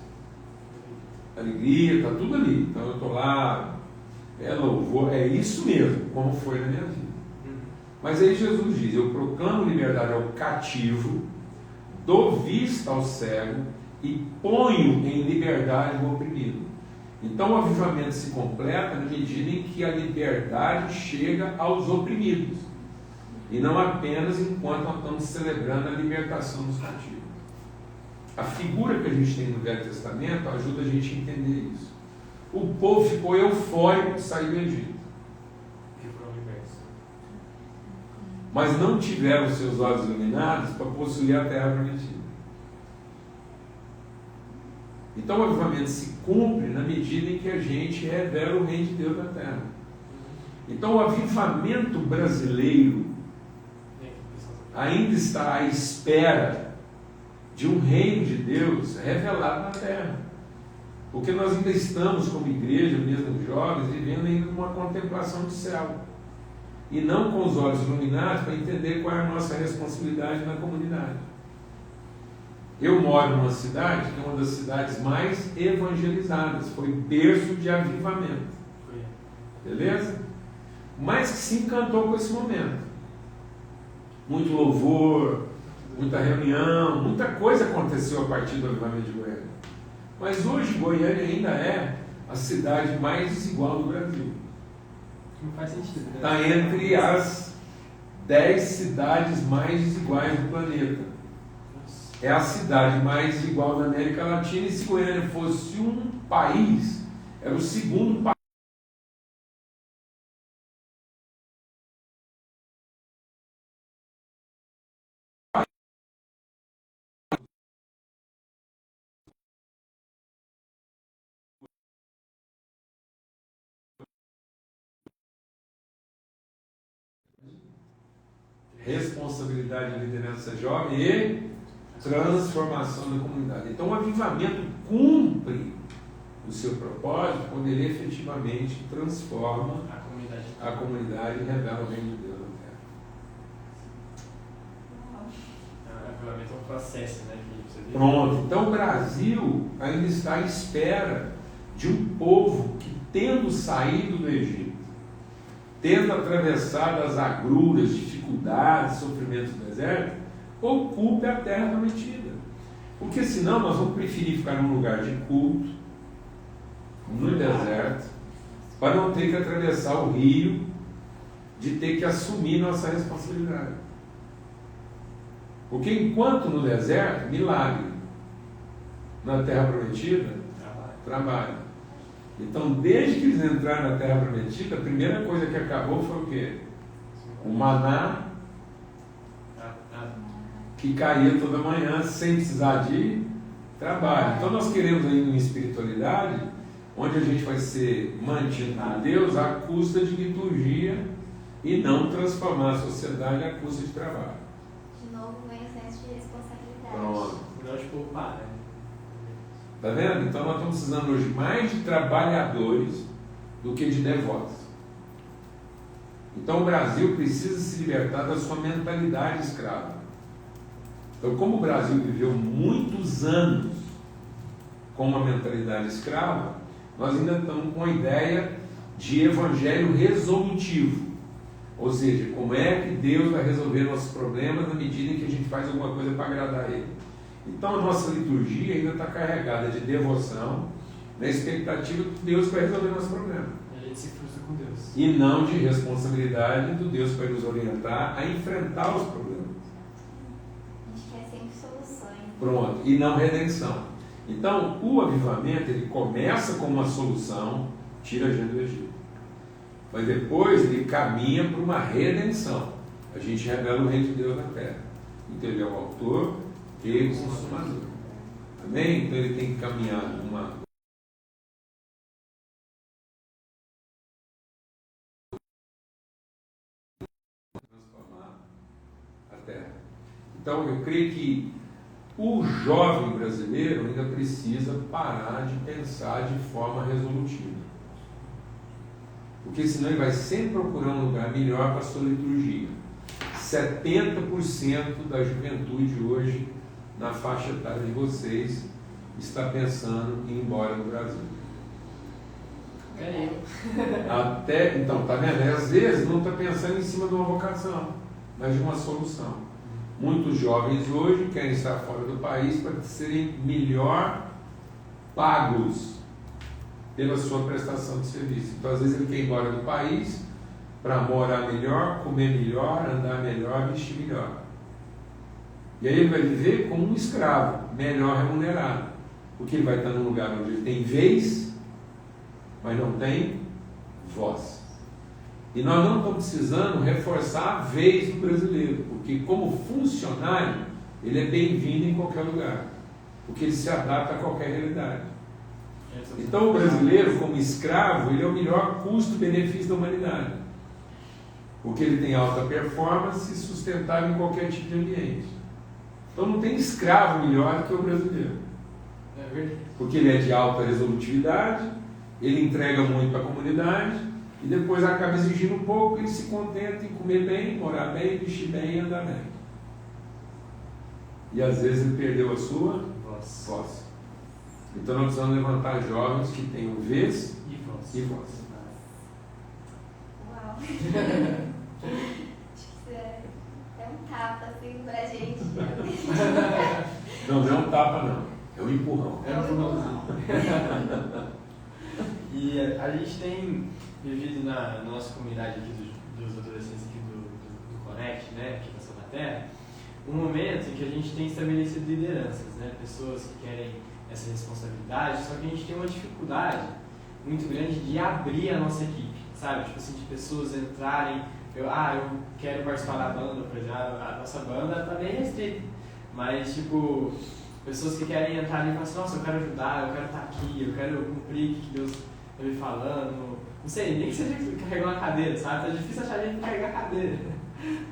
C: alegria, está tudo ali. Então eu estou lá, é louvor, é isso mesmo, como foi na minha vida. Mas aí Jesus diz, eu proclamo liberdade ao cativo, dou vista ao cego e ponho em liberdade o oprimido. Então o avivamento se completa na medida em que a liberdade chega aos oprimidos. E não apenas enquanto nós estamos celebrando a libertação dos cativos. A figura que a gente tem no Velho Testamento ajuda a gente a entender isso. O povo ficou eufórico de sair do Egito.
D: que foram libertos.
C: Mas não tiveram seus olhos iluminados para possuir a terra prometida. Então o avivamento se cumpre na medida em que a gente revela o reino de Deus na terra. Então o avivamento brasileiro ainda está à espera de um reino de Deus revelado na terra. Porque nós ainda estamos, como igreja, mesmo jovens, vivendo ainda uma contemplação do céu. E não com os olhos iluminados para entender qual é a nossa responsabilidade na comunidade. Eu moro numa cidade que é uma das cidades mais evangelizadas, foi berço de avivamento. Beleza? Mas que se encantou com esse momento. Muito louvor, muita reunião, muita coisa aconteceu a partir do avivamento de Goiânia. Mas hoje Goiânia ainda é a cidade mais desigual do Brasil.
D: Não faz sentido, né?
C: Está entre as 10 cidades mais desiguais do planeta. É a cidade mais desigual da América Latina, e se Goiânia fosse um país, era o segundo país. Responsabilidade de liderança jovem e transformação da comunidade. Então o avivamento cumpre o seu propósito quando ele efetivamente transforma a comunidade e revela o reino de Deus na terra.
D: O avivamento é um processo, né? Que você viu.
C: Pronto. Então o Brasil ainda está à espera de um povo que, tendo saído do Egito, tendo atravessado as agruras, dificuldades, sofrimentos do deserto, ocupe a terra prometida. Porque senão nós vamos preferir ficar num lugar de culto, no deserto, para não ter que atravessar o rio, de ter que assumir nossa responsabilidade. Porque enquanto no deserto, milagre. Na terra prometida, trabalho. Então, desde que eles entraram na terra prometida, a primeira coisa que acabou foi o quê? O maná que caía toda manhã sem precisar de trabalho. Então nós queremos aí uma espiritualidade onde a gente vai ser mantido por Deus à custa de liturgia e não transformar a sociedade à custa de trabalho.
A: De novo vem o senso de responsabilidade.
C: Pronto.
D: Não de poupar, né?
C: Tá vendo? Então nós estamos precisando hoje mais de trabalhadores do que de devotos. Então o Brasil precisa se libertar da sua mentalidade escrava. Então, como o Brasil viveu muitos anos com uma mentalidade escrava, nós ainda estamos com a ideia de evangelho resolutivo. Ou seja, como é que Deus vai resolver nossos problemas na medida em que a gente faz alguma coisa para agradar Ele. Então a nossa liturgia ainda está carregada de devoção, na expectativa que Deus vai resolver nossos problemas.
D: A gente se frustra com Deus.
C: E não de responsabilidade do Deus que vai nos orientar a enfrentar os problemas.
A: A gente quer sempre soluções.
C: Pronto, e não redenção. Então, o avivamento, ele começa com uma solução, tira a gente do Egito. Mas depois ele caminha para uma redenção. A gente revela o reino de Deus na terra. Então ele é o autor e o consumador. Amém? Então ele tem que caminhar numa Então, eu creio que o jovem brasileiro ainda precisa parar de pensar de forma resolutiva. Porque senão ele vai sempre procurar um lugar melhor para a sua liturgia. 70% da juventude hoje, na faixa etária de vocês, está pensando em ir embora do Brasil. Então, tá vendo? Às vezes não está pensando em cima de uma vocação, mas de uma solução. Muitos jovens hoje querem estar fora do país para serem melhor pagos pela sua prestação de serviço. Então, às vezes ele quer ir embora do país para morar melhor, comer melhor, andar melhor, vestir melhor. E aí ele vai viver como um escravo, melhor remunerado. Porque ele vai estar num lugar onde ele tem vez, mas não tem voz. E nós não estamos precisando reforçar a vez do brasileiro, porque como funcionário, ele é bem-vindo em qualquer lugar, porque ele se adapta a qualquer realidade. Então o brasileiro, como escravo, ele é o melhor custo-benefício da humanidade, porque ele tem alta performance e sustentável em qualquer tipo de ambiente. Então não tem escravo melhor do que o brasileiro, porque ele é de alta resolutividade, ele entrega muito para a comunidade e depois acaba exigindo um pouco, ele se contenta em comer bem, morar bem, vestir bem e andar bem. E às vezes ele perdeu a sua voz. Então nós precisamos levantar jovens que tenham vez e voz.
A: Uau! Acho que é um tapa assim pra gente.
C: Não é um tapa não, é um empurrão.
D: É um empurrãozinho. E a gente tem vivido na nossa comunidade aqui dos adolescentes aqui do Connect, né, aqui na Santa Terra, um momento em que a gente tem estabelecido lideranças, né, pessoas que querem essa responsabilidade, só que a gente tem uma dificuldade muito grande de abrir a nossa equipe, sabe? Tipo assim, de pessoas entrarem, eu quero participar da banda, por exemplo, a nossa banda está bem restrita, mas tipo, pessoas que querem entrar ali e falar assim, nossa, eu quero ajudar, eu quero estar aqui, eu quero cumprir o que Deus está me falando, não sei, nem que seja carregar uma cadeira, sabe? Tá difícil achar gente para carregar a cadeira,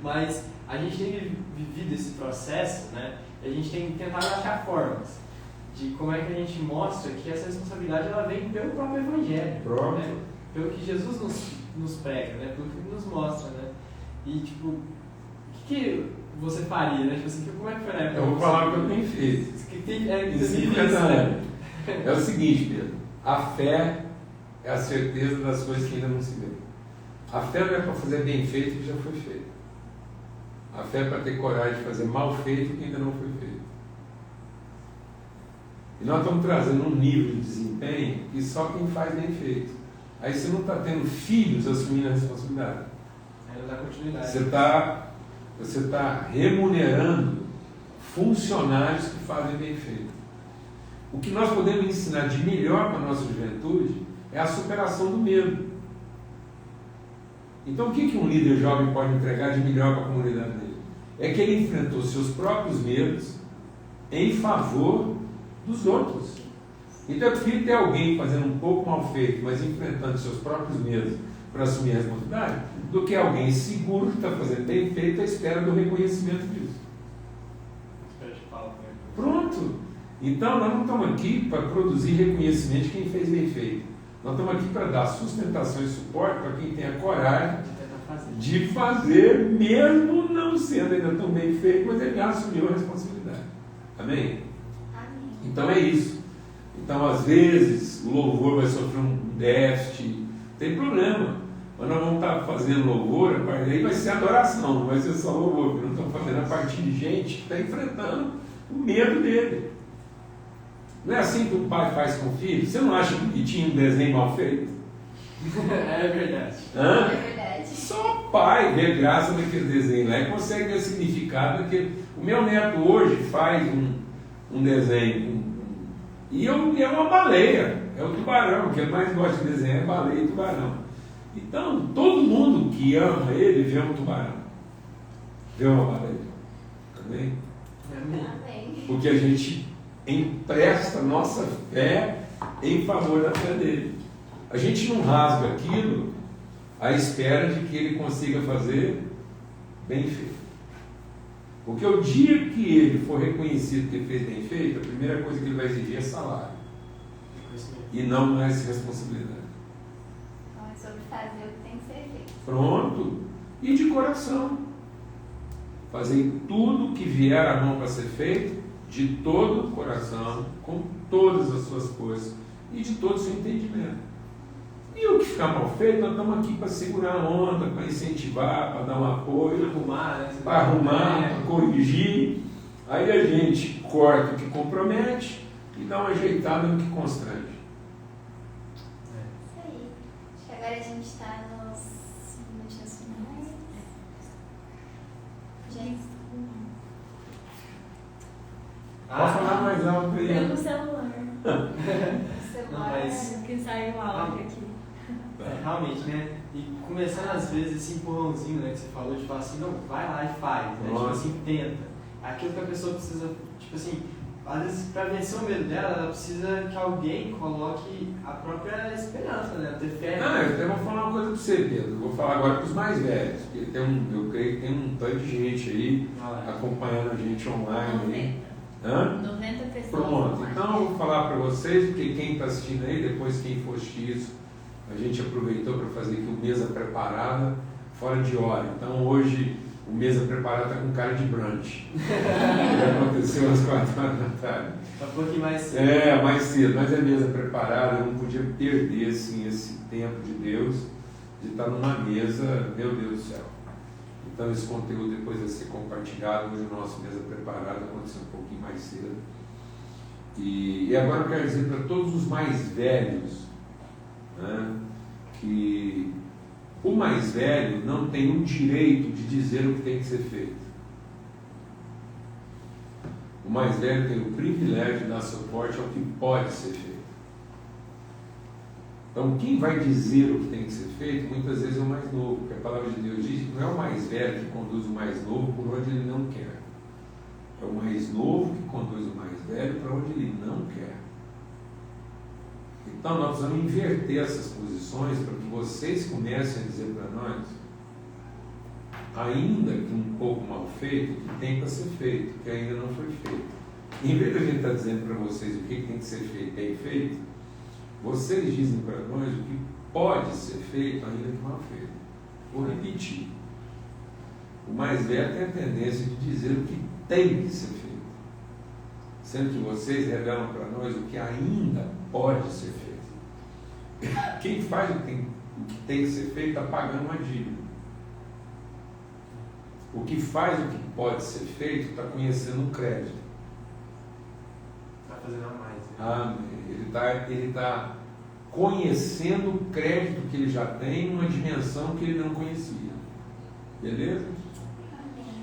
D: mas a gente tem vivido esse processo, né? E a gente tem tentado achar formas de como é que a gente mostra que essa responsabilidade ela vem pelo próprio Evangelho, né? Pelo que Jesus nos prega, né? Pelo que ele nos mostra, né? E tipo, o que você faria, né? Tipo assim, como é que foi na época?
C: Eu vou falar o que eu tenho feito. É o seguinte, Pedro, a fé é a certeza das coisas que ainda não se vê. A fé não é para fazer bem feito o que já foi feito. A fé é para ter coragem de fazer mal feito o que ainda não foi feito. E nós estamos trazendo um nível de desempenho que só quem faz bem feito. Aí você não está tendo filhos assumindo a responsabilidade.
D: Aí não dá continuidade.
C: Você está remunerando funcionários que fazem bem feito. O que nós podemos ensinar de melhor para a nossa juventude é a superação do medo. Então o que um líder jovem pode entregar de melhor para a comunidade dele? É que ele enfrentou seus próprios medos em favor dos outros. Então eu prefiro ter alguém fazendo um pouco mal feito, mas enfrentando seus próprios medos para assumir a responsabilidade, do que alguém seguro que está fazendo bem feito à espera do reconhecimento disso. Pronto! Então nós não estamos aqui para produzir reconhecimento de quem fez bem feito. Nós estamos aqui para dar sustentação e suporte para quem tem a coragem de fazer, mesmo não sendo ainda tão bem feito, mas ele assumiu a responsabilidade. Amém? Então é isso. Então às vezes o louvor vai sofrer um déficit, não tem problema. Mas nós vamos estar fazendo louvor, a partir daí vai ser adoração, não vai ser só louvor, porque nós estamos fazendo a partir de gente que está enfrentando o medo dele. Não é assim que o pai faz com o filho? Você não acha bonitinho um desenho mal feito?
D: É verdade.
C: Hã?
A: É verdade.
C: Só o pai vê graça naquele desenho lá e consegue ver significado daquele. O meu neto hoje faz um desenho e é uma baleia, é o tubarão, que ele mais gosta de desenhar é baleia e tubarão. Então, todo mundo que ama ele vê um tubarão, vê uma baleia. Amém?
A: Amém.
C: Porque a gente empresta nossa fé em favor da fé dele. A gente não rasga aquilo à espera de que ele consiga fazer bem feito. Porque o dia que ele for reconhecido que ele fez bem feito, a primeira coisa que ele vai exigir é salário. E não mais responsabilidade.
A: Então é sobre fazer o que tem que ser feito.
C: Pronto. E de coração. Fazer tudo que vier à mão para ser feito, de todo o coração, com todas as suas forças e de todo o seu entendimento. E o que ficar mal feito, nós estamos aqui para segurar a onda, para incentivar, para dar um apoio, para arrumar, para corrigir. Aí a gente corta o que compromete e dá uma ajeitada no que constrange.
A: Isso aí. Acho que agora a gente está nos minutinhos finais. Gente.
C: Pode falar mais alto aí.
E: Pelo celular.
D: Não, mas-
E: Que saiu o áudio aqui.
D: Realmente, né? E começando às vezes esse empurrãozinho, né, que você falou, de falar assim, não, vai lá e faz, né? Tipo assim, tenta. Aquilo que a pessoa precisa, tipo assim, às vezes para vencer o medo dela, ela precisa que alguém coloque a própria esperança, né? Ter fé.
C: Não, eu até vou falar uma coisa para você, Pedro. Eu vou falar agora para os mais velhos. Porque eu creio que tem um tanto de gente aí acompanhando a gente online. Aí.
E: 90 pessoas.
C: Pronto, então eu vou falar para vocês, porque quem está assistindo aí, depois quem for assistir isso, a gente aproveitou para fazer aqui o Mesa Preparada fora de hora. Então hoje o Mesa Preparada está com cara de brunch. Aconteceu às 4 horas da tarde.
D: Tá um pouquinho mais cedo.
C: É, mais cedo, mas é Mesa Preparada, eu não podia perder assim, esse tempo de Deus, de estar numa mesa, meu Deus do céu. Então esse conteúdo depois vai ser compartilhado. Hoje o nosso Mesa Preparada aconteceu um pouquinho mais cedo. E agora eu quero dizer para todos os mais velhos, né, que o mais velho não tem o direito de dizer o que tem que ser feito. O mais velho tem o privilégio de dar suporte ao que pode ser feito. Então, quem vai dizer o que tem que ser feito, muitas vezes é o mais novo, porque a palavra de Deus diz que não é o mais velho que conduz o mais novo por onde ele não quer. É o mais novo que conduz o mais velho para onde ele não quer. Então, nós precisamos inverter essas posições para que vocês comecem a dizer para nós, ainda que um pouco mal feito, o que tem para ser feito, que ainda não foi feito. Em vez de a gente estar dizendo para vocês o que tem que ser feito, bem feito, vocês dizem para nós o que pode ser feito, ainda que mal feito. Vou repetir. O mais velho tem a tendência de dizer o que tem que ser feito, sendo que vocês revelam para nós o que ainda pode ser feito. Quem faz o que tem que ser feito está pagando uma dívida. O que faz o que pode ser feito está conhecendo o crédito.
D: Está fazendo a mais.
C: Né? Ele tá conhecendo o crédito que ele já tem numa dimensão que ele não conhecia. Beleza?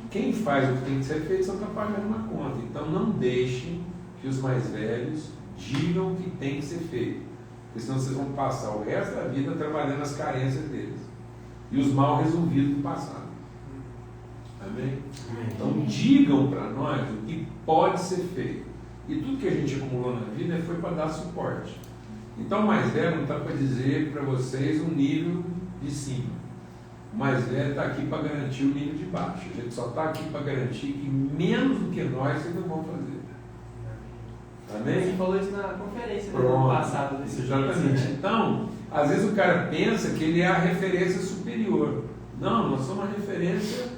C: Quem faz o que tem que ser feito só está pagando uma conta. Então não deixem que os mais velhos digam o que tem que ser feito. Porque senão vocês vão passar o resto da vida trabalhando as carências deles. E os mal resolvidos do passado. Amém? Então digam para nós o que pode ser feito. E tudo que a gente acumulou na vida foi para dar suporte. Então o mais velho não está para dizer para vocês o nível de cima. O mais velho está aqui para garantir o nível de baixo. A gente só está aqui para garantir que menos do que nós vocês não vão fazer. Amém?
D: Você falou isso na conferência do
C: Pronto.
D: ano passado. Desse
C: Exatamente.
D: né?
C: Então, às vezes o cara pensa que ele é a referência superior. Não, nós somos uma referência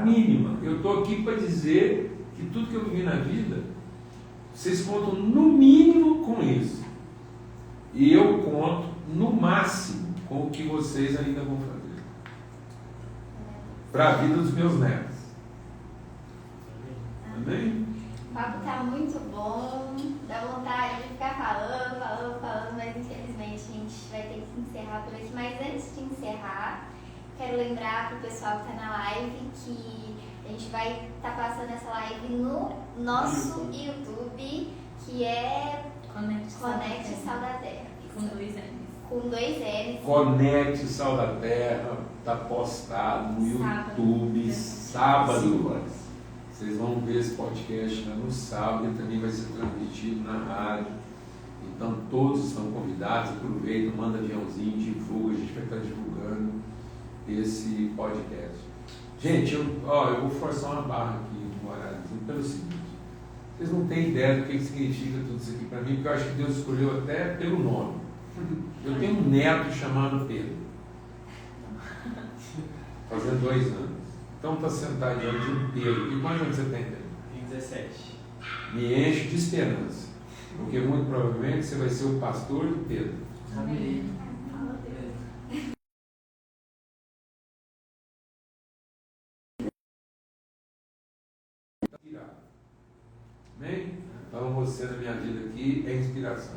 C: mínima. Eu estou aqui para dizer que tudo que eu vivi na vida, vocês contam no mínimo com isso. E eu conto no máximo com o que vocês ainda vão fazer. Para a vida dos meus netos. Amém?
A: O papo tá muito bom, dá vontade de ficar falando, mas infelizmente a gente vai ter que encerrar por aqui. Mas antes de encerrar, quero lembrar pro pessoal que tá na live que a gente vai estar passando essa live no nosso YouTube, que é Conecte Sal da Terra.
E: Com 2 N's.
A: Com 2 N's.
C: Conecte Sal da Terra, está postado no YouTube, sábado.
D: 5 horas.
C: Vocês vão ver esse podcast no sábado, ele também vai ser transmitido na rádio. Então todos estão convidados, aproveitam, manda aviãozinho, divulga, a gente vai estar divulgando esse podcast. Gente, eu vou forçar uma barra aqui. memorializando pelo seguinte: vocês não têm ideia do que significa tudo isso aqui para mim, porque eu acho que Deus escolheu até pelo nome. Eu tenho um neto chamado Pedro, fazendo 2 anos. Então está sentado diante de um Pedro. E quantos anos você tem, Pedro?
D: Tem 17.
C: Me enche de esperança, porque muito provavelmente você vai ser o pastor de Pedro.
D: Amém.
C: Amém? Então você na minha vida aqui é inspiração.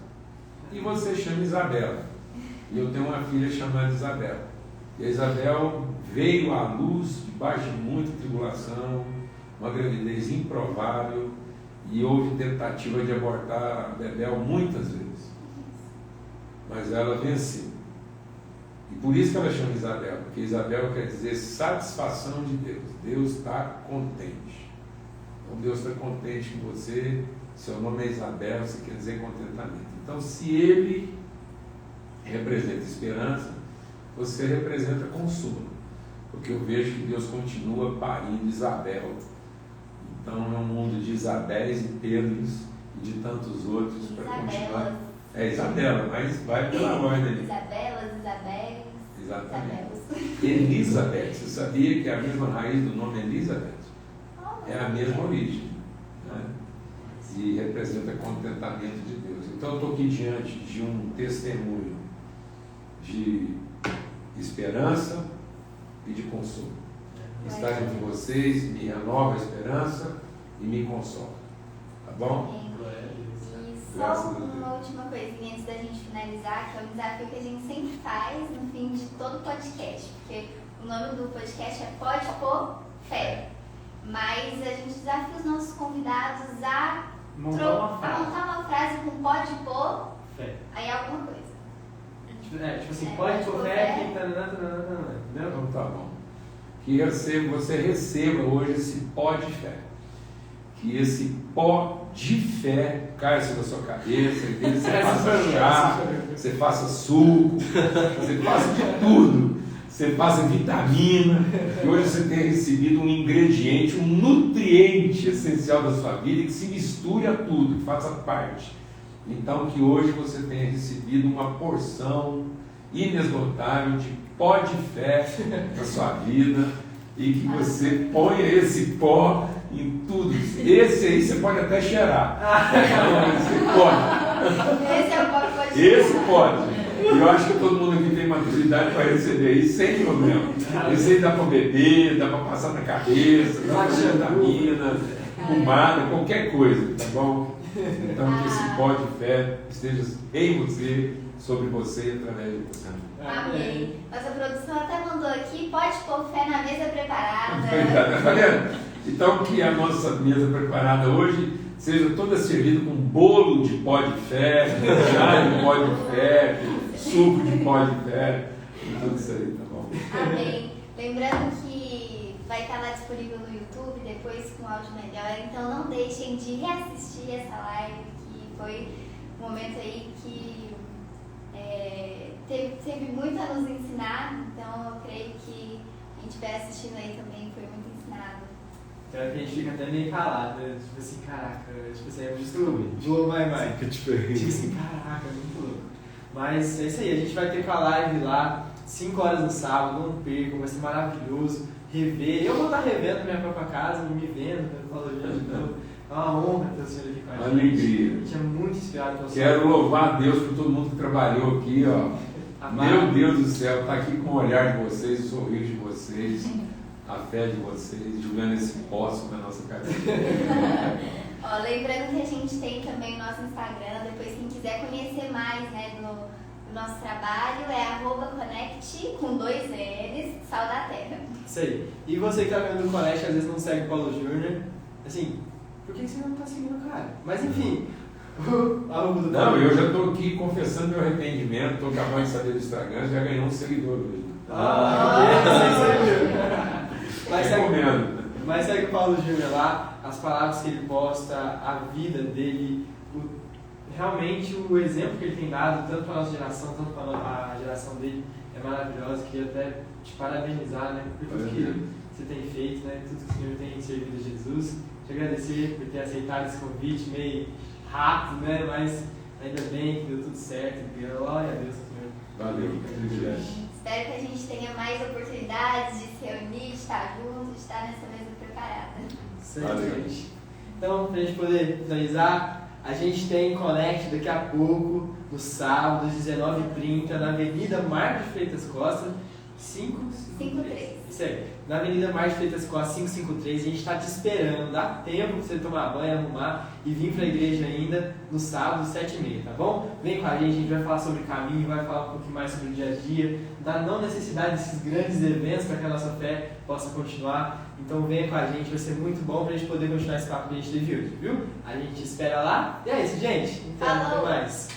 C: E você chama Isabela. E eu tenho uma filha chamada Isabel. E a Isabel veio à luz debaixo de muita tribulação, uma gravidez improvável, e houve tentativa de abortar a Bebel muitas vezes. Mas ela venceu. E por isso que ela chama Isabel, porque Isabel quer dizer satisfação de Deus. Deus está contente. Então Deus está contente com você, seu nome é Isabel, você quer dizer contentamento. Então, se Ele representa esperança, você representa consolo, porque eu vejo que Deus continua parindo Isabel. Então é um mundo de Isabéis e Pedros e de tantos outros para continuar. É Isabela, mas vai pela ordem.
A: Isabelas, Isabéis.
C: Exatamente. Elizabeth, você sabia que é a mesma raiz do nome Elizabeth? É a mesma origem, né? E representa contentamento de Deus. Então eu estou aqui diante de um testemunho de esperança e de consolo. Estar entre vocês me renova a esperança e me consola. Tá bom?
A: E
C: Graças
A: só
C: a Deus.
A: uma última coisinha antes da gente finalizar, que é um desafio que a gente sempre faz no fim de todo podcast, porque o nome do podcast é Pode Pôr Fé. Mas a gente desafia os nossos convidados a
D: Montar
A: uma frase com pode pôr,
D: Fé.
A: aí alguma coisa.
D: Tipo assim, pode pôr fé que entendeu?
C: Então tá bom. Que você receba hoje esse pó de fé. Que esse pó de fé caia sobre a sua cabeça, e dele você faça chá, você faça suco, você faça de tudo. Você faça vitamina, e hoje você tenha recebido um ingrediente, um nutriente essencial da sua vida, que se misture a tudo, que faça parte. Então que hoje você tenha recebido uma porção inesgotável de pó de fé na sua vida, e que você ponha esse pó em tudo. Esse aí você pode até cheirar. Você pode.
A: Esse é o pó que pode
C: Esse pode. E eu acho que todo mundo aqui tem maturidade para receber isso sem problema. Esse aí dá para beber, dá para passar na cabeça, dá para vitamina, pomada, qualquer coisa, tá bom? Então que esse pó de fé esteja em você, sobre você e através de você.
A: Amém. Nossa produção até mandou aqui, pode pôr fé na mesa preparada.
C: Tá vendo? Então que a nossa mesa preparada hoje seja toda servida com bolo de pó de fé, chá de pó de fé, suco de pó de fé, tudo isso aí, tá bom?
A: Amém. Lembrando que vai estar lá disponível no YouTube, depois com áudio melhor, então não deixem de reassistir essa live, que foi um momento aí que teve muito a nos ensinar, então eu creio que quem estiver assistindo aí também foi muito ensinado.
D: Então a gente fica até meio calado, né? Tipo assim, caraca, tipo assim, é muito blow my mind. Tipo assim, caraca, muito louco. Mas é isso aí, a gente vai ter com a live lá, 5 horas no sábado, não percam, vai ser maravilhoso. Rever, eu vou estar revendo minha própria casa, me vendo, falando de novo. É uma honra ter o senhor aqui com a gente.
C: Alegria.
D: A gente é muito inspirado pelo
C: Quero louvar a Deus por todo mundo que trabalhou aqui, ó. Meu Deus do céu, está aqui com o olhar de vocês, o sorriso de vocês, a fé de vocês, jogando esse poço na nossa cabeça.
A: Ó, lembrando que a gente tem também o nosso Instagram, depois quem quiser conhecer mais, né, do nosso trabalho, é @conect com 2 L's, Sal da Terra.
D: Isso aí. E você que tá vendo o Conect, às vezes não segue o Paulo Júnior, assim, por que você não tá seguindo o cara? Mas enfim,
C: Não, eu já estou aqui confessando meu arrependimento, estou acabando de saber do Instagram, já ganhou um seguidor hoje.
D: Mas segue o Paulo Júnior lá, as palavras que ele posta, a vida dele, realmente o exemplo que ele tem dado, tanto para a nossa geração, tanto para a geração dele, é maravilhoso. Queria até te parabenizar, né, por tudo que você tem feito, né, tudo que o Senhor tem servido a Jesus. te agradecer por ter aceitado esse convite meio rápido, né? Mas ainda bem que deu tudo certo. Glória a Deus, Senhor.
C: Valeu.
A: Espero que a gente tenha mais oportunidades de se reunir, de estar juntos, de estar nessa mesa preparada.
D: Certo, gente. Então, pra gente poder finalizar, a gente tem Connect daqui a pouco, no sábado, às 19h30, na Avenida Marcos Freitas Costa, 553. Isso aí. Na Avenida Marcos Freitas Costa, 553. A gente está te esperando. Dá tempo pra você tomar banho, arrumar e vir pra igreja ainda no sábado, 7h30, tá bom? Vem com a gente vai falar sobre caminho, vai falar um pouquinho mais sobre o dia a dia, da não necessidade desses grandes eventos para que a nossa fé possa continuar. Então venha com a gente, vai ser muito bom pra gente poder continuar esse papo que a gente teve hoje, viu? A gente te espera lá. E é isso, gente. Então, até mais.